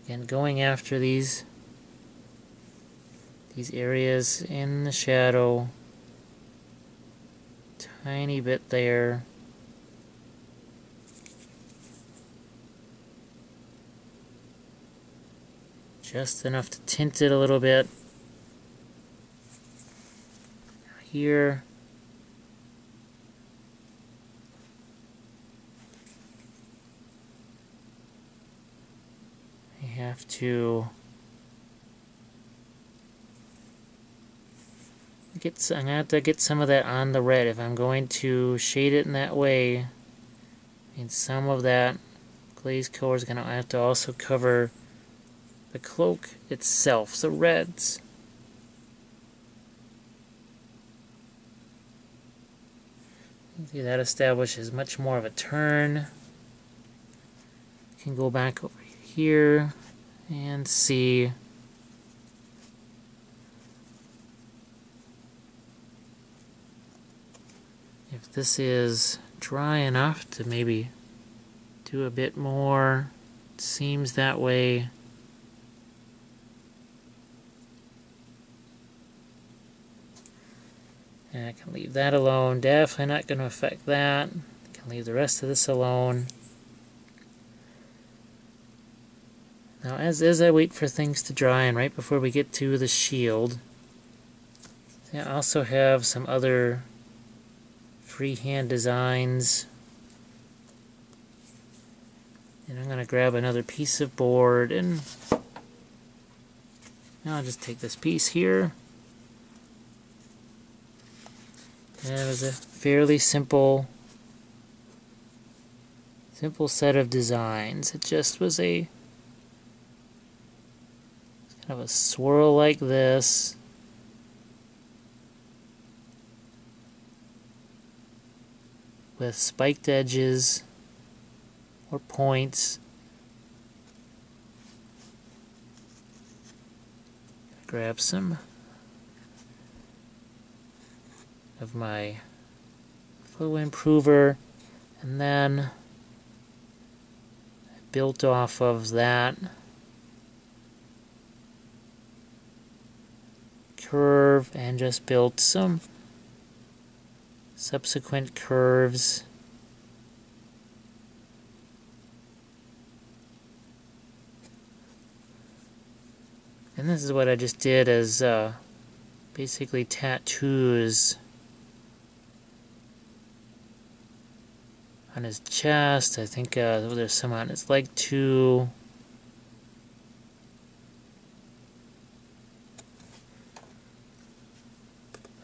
Again, going after these areas in the shadow. Tiny bit there. Just enough to tint it a little bit. Here. I have to I'm gonna have to get some of that on the red if I'm going to shade it in that way. And some of that glaze color is gonna have to also cover the cloak itself, the reds. See, that establishes much more of a turn. You can go back over here and see if this is dry enough to maybe do a bit more. It seems that way. And I can leave that alone. Definitely not going to affect that. I can leave the rest of this alone. Now, as I wait for things to dry, and right before we get to the shield, I also have some other freehand designs. And I'm going to grab another piece of board, and I'll just take this piece here. And it was a fairly simple set of designs. It just was kind of a swirl like this. With spiked edges or points. Grab some of my flow improver, and then I built off of that curve and just built some subsequent curves. And this is what I just did as basically tattoos on his chest. I think there's some on his leg too.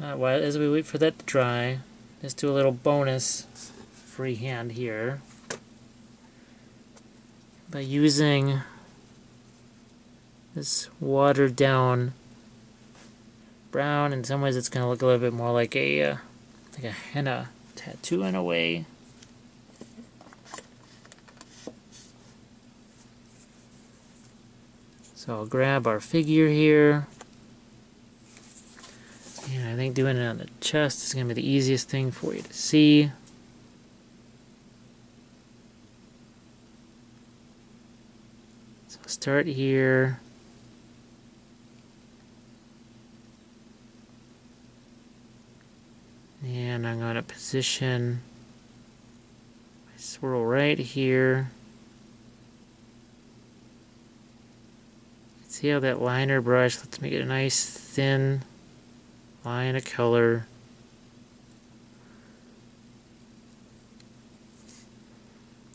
As we wait for that to dry, Let's do a little bonus freehand here. By using this watered down brown, in some ways it's going to look a little bit more like a henna tattoo in a way. So I'll grab our figure here, and I think doing it on the chest is going to be the easiest thing for you to see. So I'll start here. And I'm going to position my swirl right here. See how that liner brush lets me get a nice thin line of color.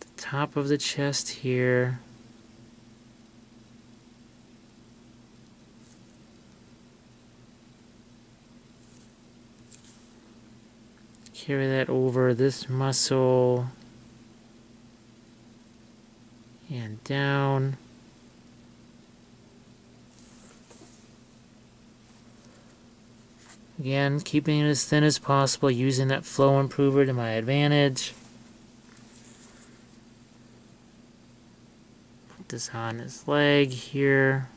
The top of the chest here. Carry that over this muscle and down. Again, keeping it as thin as possible, using that flow improver to my advantage. Put this on his leg here.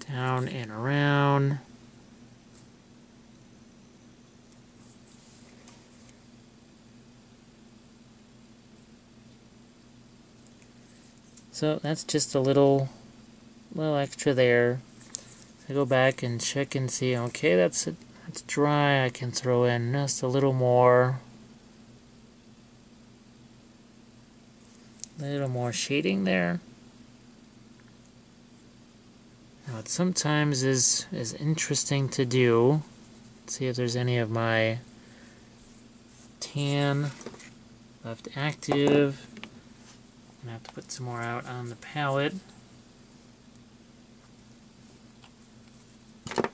Down and around. So that's just a little extra there. So I go back and check and see, okay, that's dry. I can throw in just a little more. A little more shading there. Now, what sometimes is interesting to do, let's see if there's any of my tan left active. I'm going to have to put some more out on the palette. I'm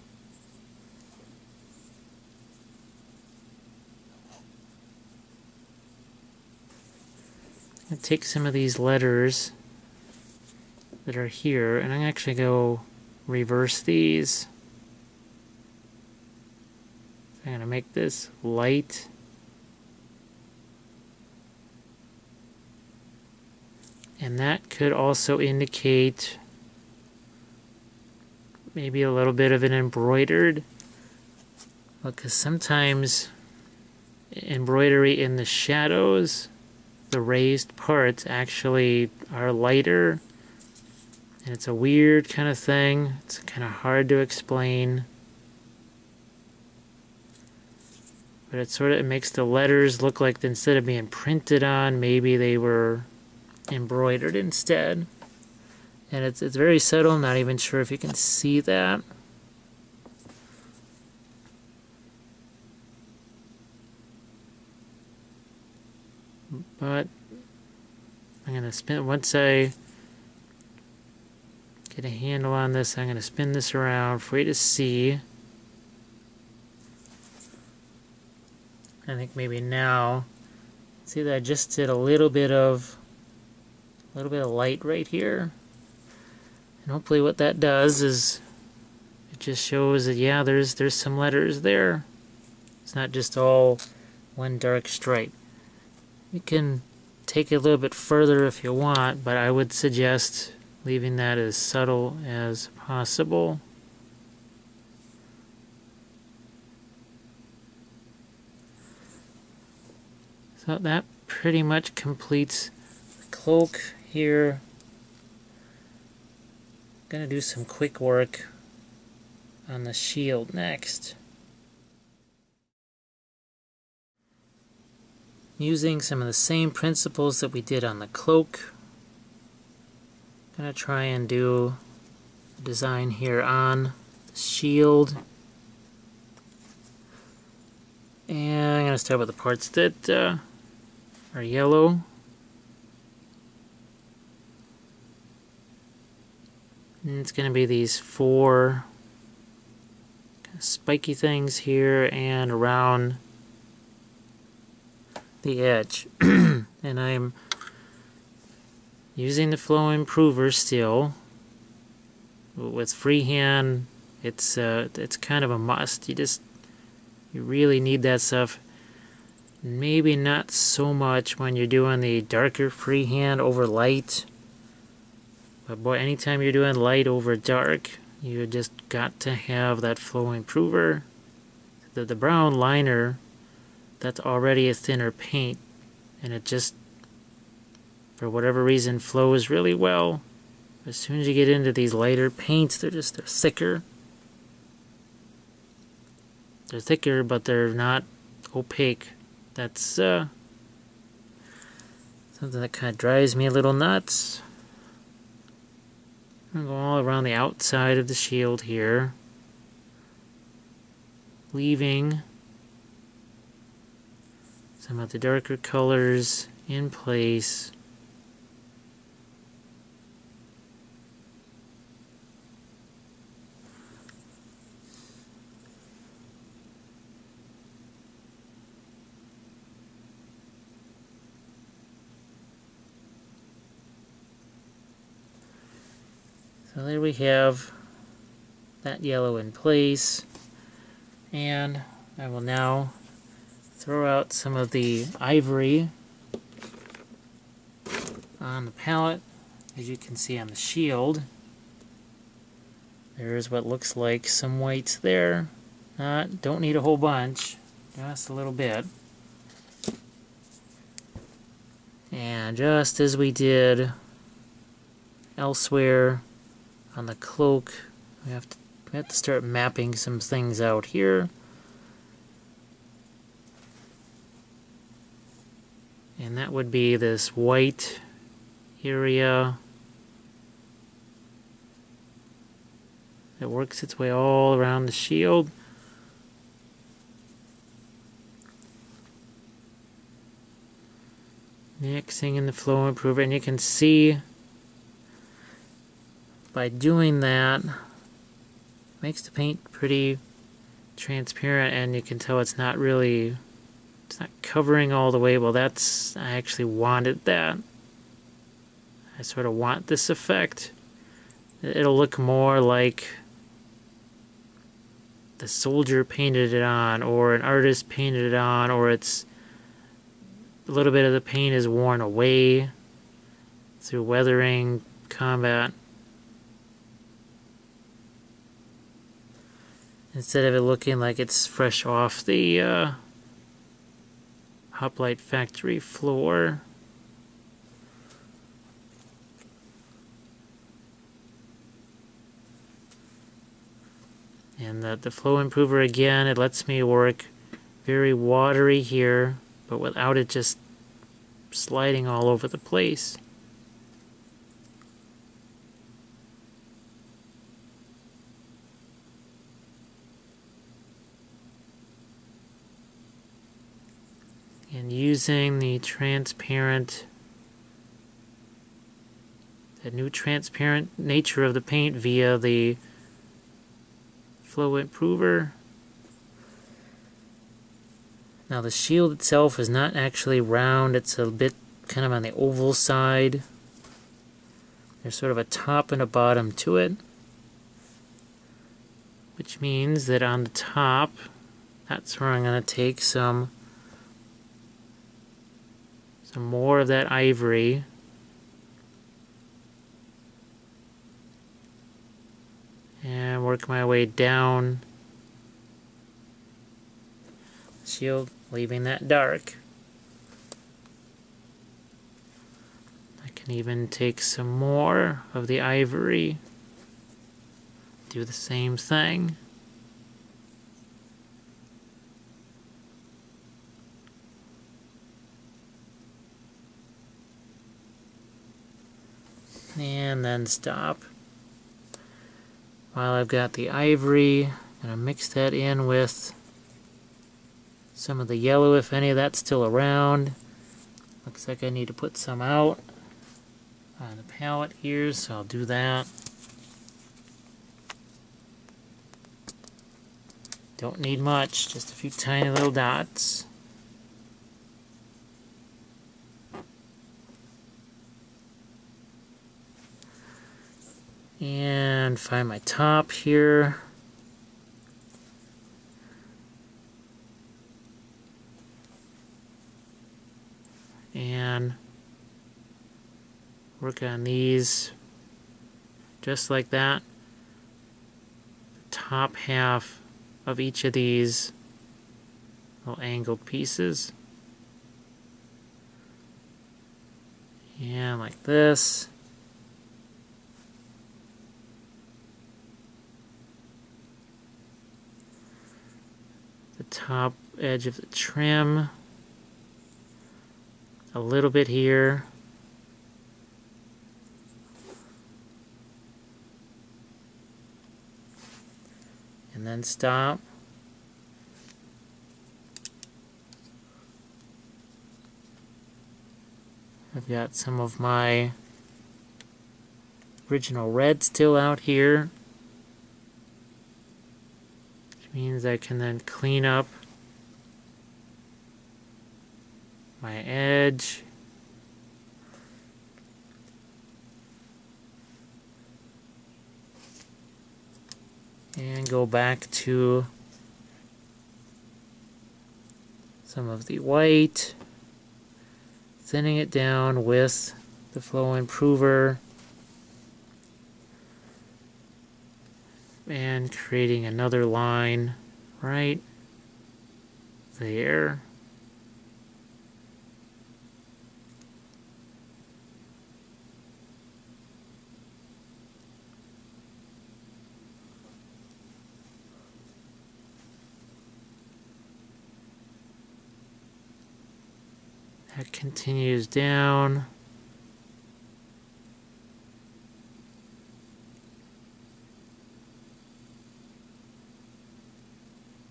going to take some of these letters that are here, and I'm going to actually go reverse these. I'm going to make this light. And that could also indicate maybe a little bit of an embroidered, because sometimes embroidery in the shadows, the raised parts actually are lighter. And it's a weird kind of thing. It's kind of hard to explain. But it makes the letters look like instead of being printed on, maybe they were embroidered instead. And it's very subtle. I'm not even sure if you can see that. But I'm going to spin, once I get a handle on this, I'm going to spin this around for you to see. I think maybe now, see that I just did a little bit of light right here. And hopefully what that does is it just shows that, yeah, there's some letters there. It's not just all one dark stripe. You can take it a little bit further if you want, but I would suggest leaving that as subtle as possible. So that pretty much completes the cloak here. I'm going to do some quick work on the shield next. Using some of the same principles that we did on the cloak, I'm going to try and do a design here on the shield. And I'm going to start with the parts that are yellow. And it's going to be these 4 spiky things here and around the edge. And I'm using the flow improver still. With freehand, it's kind of a must. You really need that stuff. Maybe not so much when you're doing the darker freehand over light. But boy, anytime you're doing light over dark, you just got to have that flow improver. The brown liner, that's already a thinner paint, and it just, for whatever reason, flows really well. As soon as you get into these lighter paints, they're thicker. They're thicker, but they're not opaque. That's something that kind of drives me a little nuts. I'm going to go all around the outside of the shield here, leaving some of the darker colors in place. So there we have that yellow in place, and I will now throw out some of the ivory on the palette. As you can see on the shield, there's what looks like some whites there. Don't need a whole bunch, just a little bit. And just as we did elsewhere on the cloak, we have to start mapping some things out here. And that would be this white area that works its way all around the shield. Mixing in the flow improver, and you can see by doing that, makes the paint pretty transparent, and you can tell it's not covering all the way. Well, I actually wanted that. I sort of want this effect. It'll look more like the soldier painted it on, or an artist painted it on, or it's a little bit of the paint is worn away through weathering, combat. Instead of it looking like it's fresh off the Hoplite factory floor. And the flow improver, again, it lets me work very watery here, but without it just sliding all over the place. And using the new transparent nature of the paint via the flow improver. Now the shield itself is not actually round, it's a bit kind of on the oval side. There's sort of a top and a bottom to it, which means that on the top, that's where I'm going to take some more of that ivory and work my way down the shield, leaving that dark. I can even take some more of the ivory, do the same thing. And then stop. While I've got the ivory, I'm going to mix that in with some of the yellow, if any of that's still around. Looks like I need to put some out on the palette here, so I'll do that. Don't need much, just a few tiny little dots. And find my top here. And work on these just like that. The top half of each of these little angled pieces. And like this. The top edge of the trim. A little bit here. And then stop. I've got some of my original red still out here, which means I can then clean up my edge. And go back to some of the white, thinning it down with the flow improver, and creating another line right there. That continues down.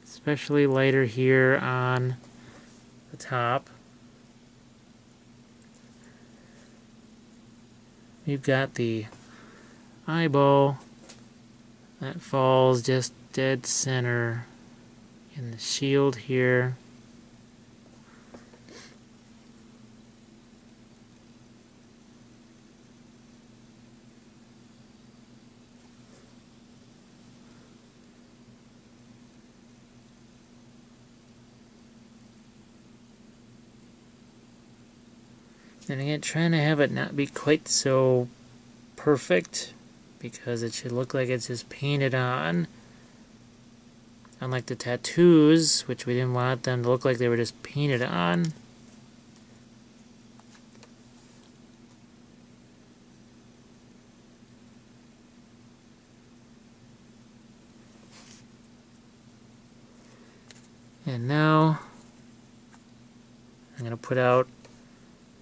Especially lighter here on the top. We've got the eyeball that falls just dead center in the shield here. And again, trying to have it not be quite so perfect, because it should look like it's just painted on. Unlike the tattoos, which we didn't want them to look like they were just painted on. And now I'm going to put out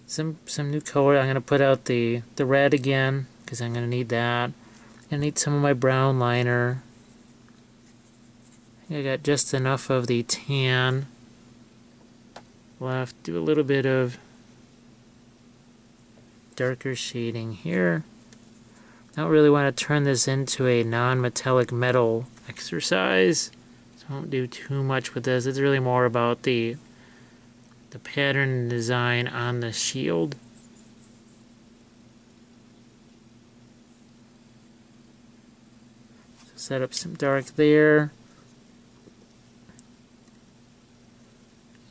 some new color. I'm going to put out the red again, because I'm going to need that. I'm going to need some of my brown liner. I think I got just enough of the tan left. Do a little bit of darker shading here. I don't really want to turn this into a non-metallic metal exercise, so I won't do too much with this. It's really more about the pattern and design on the shield. So set up some dark there.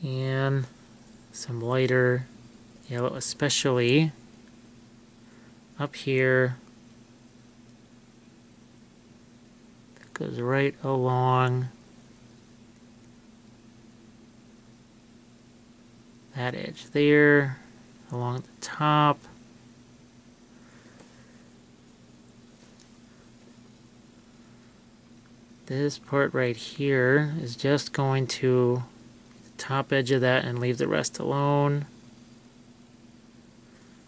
And some lighter yellow, especially up here. That goes right along that edge there, along the top. This part right here is just going to the top edge of that and leave the rest alone.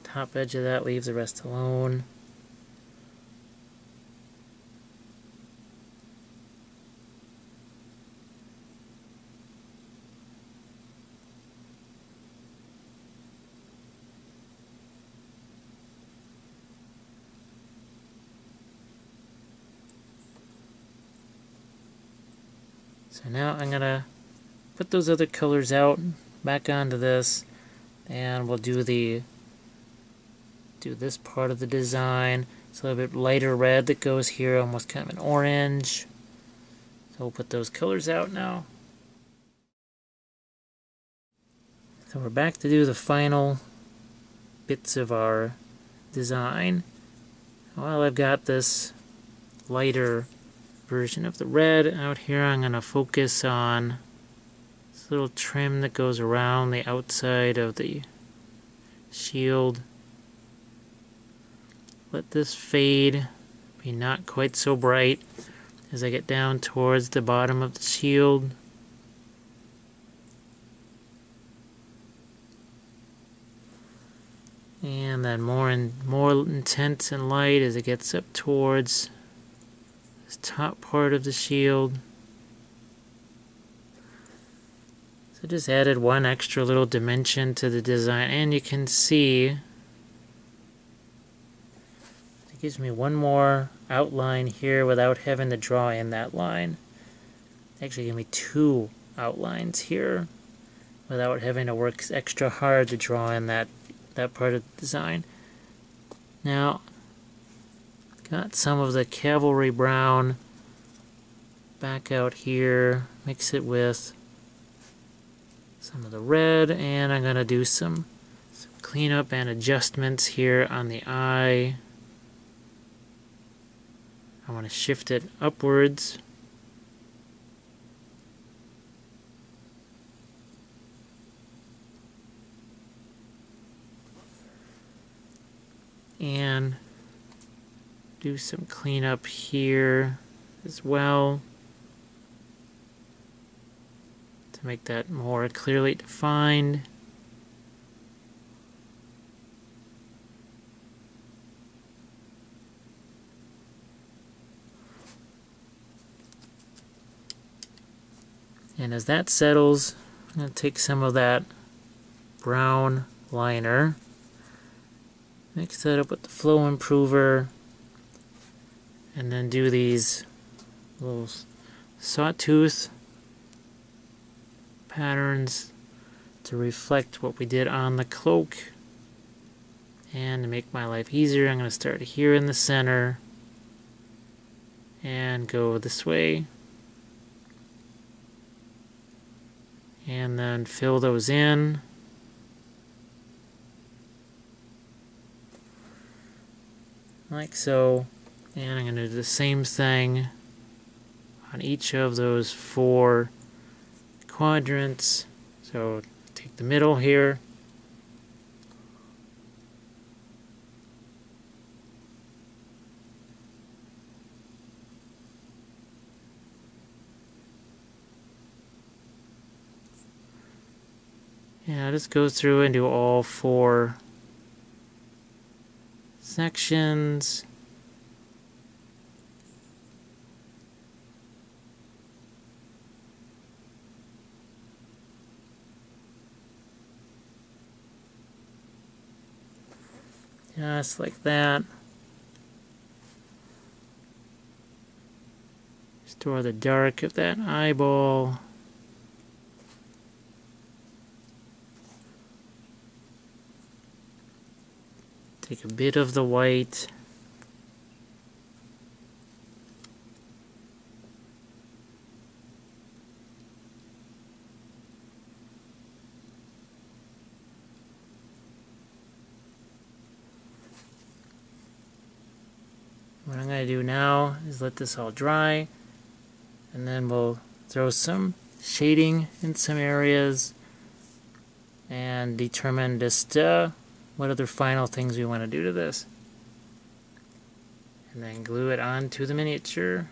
Top edge of that, leave the rest alone. So now I'm gonna put those other colors out back onto this, and we'll do this part of the design. It's a little bit lighter red that goes here, almost kind of an orange. So we'll put those colors out now. So we're back to do the final bits of our design. Well, I've got this lighter version of the red out here. I'm going to focus on this little trim that goes around the outside of the shield. Let this fade, be not quite so bright as I get down towards the bottom of the shield. And then more intense and light as it gets up towards this top part of the shield. So just added one extra little dimension to the design, and you can see it gives me one more outline here without having to draw in that line. Actually give me two outlines here without having to work extra hard to draw in that part of the design. Now, got some of the cavalry brown back out here, mix it with some of the red, and I'm going to do some cleanup and adjustments here on the eye. I want to shift it upwards. And do some cleanup here as well to make that more clearly defined. And as that settles, I'm going to take some of that brown liner, mix that up with the flow improver, and then do these little sawtooth patterns to reflect what we did on the cloak. And to make my life easier, I'm going to start here in the center and go this way. And then fill those in. Like so. And I'm going to do the same thing on each of those 4 quadrants. So take the middle here. Yeah, just go through and do all 4 sections. Just like that. Restore the dark of that eyeball. Take a bit of the white. What I'm going to do now is let this all dry, and then we'll throw some shading in some areas and determine just what other final things we want to do to this. And then glue it onto the miniature.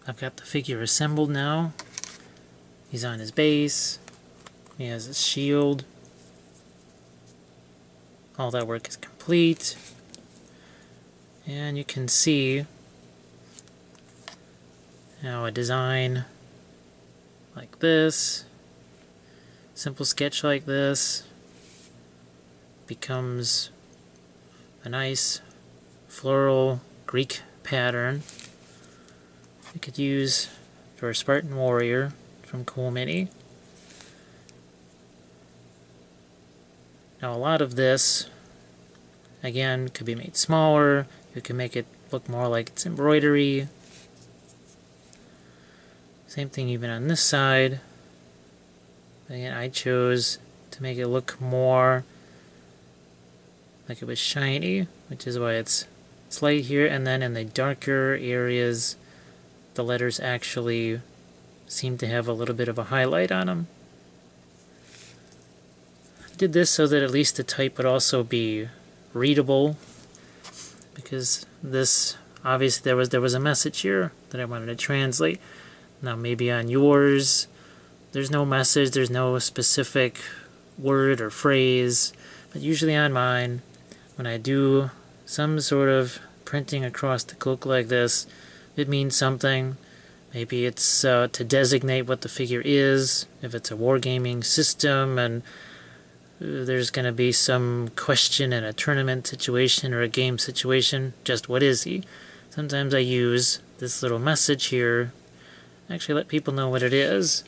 I've got the figure assembled now. He's on his base. He has his shield. All that work is complete. And you can see now a design like this, simple sketch like this, becomes a nice floral Greek pattern we could use for a Spartan warrior from Cool Mini. Now a lot of this, again, could be made smaller. You can make it look more like it's embroidery. Same thing even on this side. Again, I chose to make it look more like it was shiny, which is why it's light here, and then in the darker areas the letters actually seem to have a little bit of a highlight on them. I did this so that at least the type would also be readable, because this, obviously there was a message here that I wanted to translate. Now maybe on yours there's no message, there's no specific word or phrase, but usually on mine, when I do some sort of printing across the cloak like this, it means something. Maybe it's to designate what the figure is, if it's a wargaming system and there's going to be some question in a tournament situation or a game situation, just what is he? Sometimes I use this little message here, actually let people know what it is.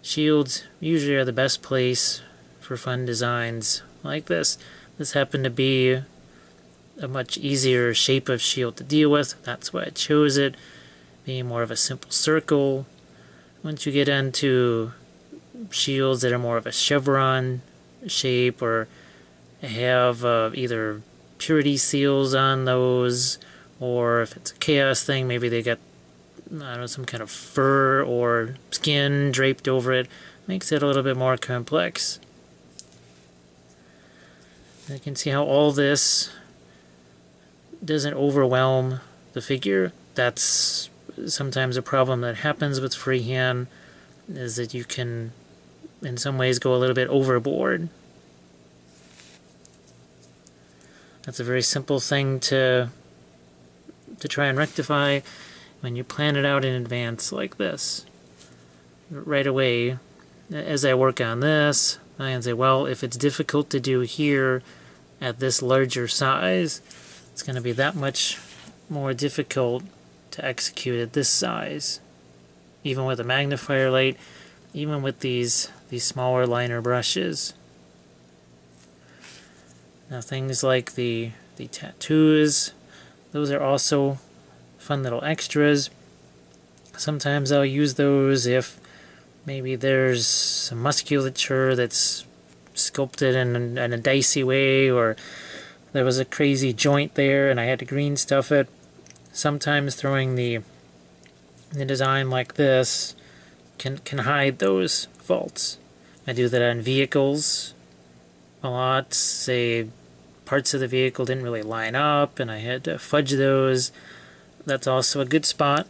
Shields usually are the best place for fun designs like this. This happened to be a much easier shape of shield to deal with. That's why I chose it, being more of a simple circle. Once you get into shields that are more of a chevron shape or have either purity seals on those, or if it's a chaos thing, maybe they got, I don't know, some kind of fur or skin draped over it, makes it a little bit more complex. And you can see how all this doesn't overwhelm the figure. That's sometimes a problem that happens with freehand, is that you can in some ways go a little bit overboard. That's a very simple thing to try and rectify when you plan it out in advance like this. Right away, as I work on this, I can say, well, if it's difficult to do here at this larger size, it's going to be that much more difficult to execute at this size. Even with a magnifier light, even with these smaller liner brushes. Now things like the tattoos, those are also fun little extras. Sometimes I'll use those if maybe there's some musculature that's sculpted in a dicey way, or there was a crazy joint there and I had to green stuff it. Sometimes throwing the design like this can hide those faults. I do that on vehicles a lot. Say parts of the vehicle didn't really line up and I had to fudge those. That's also a good spot,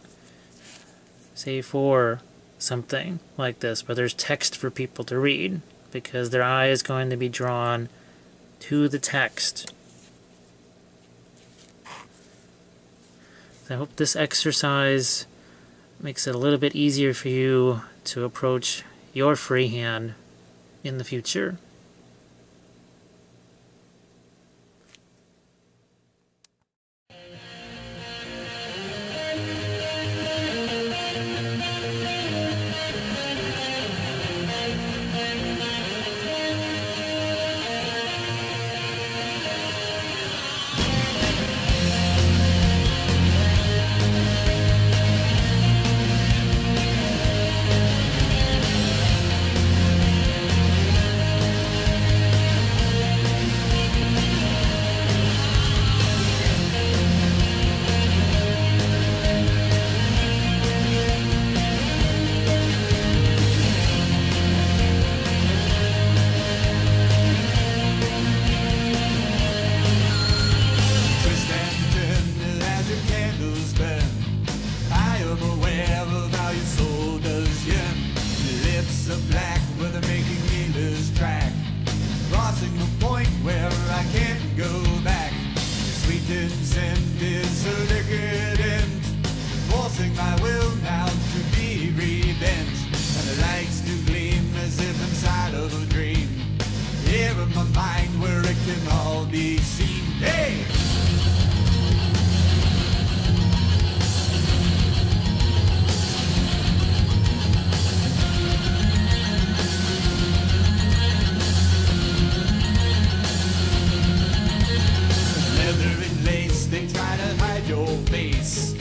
say for something like this where there's text for people to read, because their eye is going to be drawn to the text. So I hope this exercise makes it a little bit easier for you to approach your freehand in the future. My mind where it can all be seen. Hey! Leather and lace, they try to hide your face.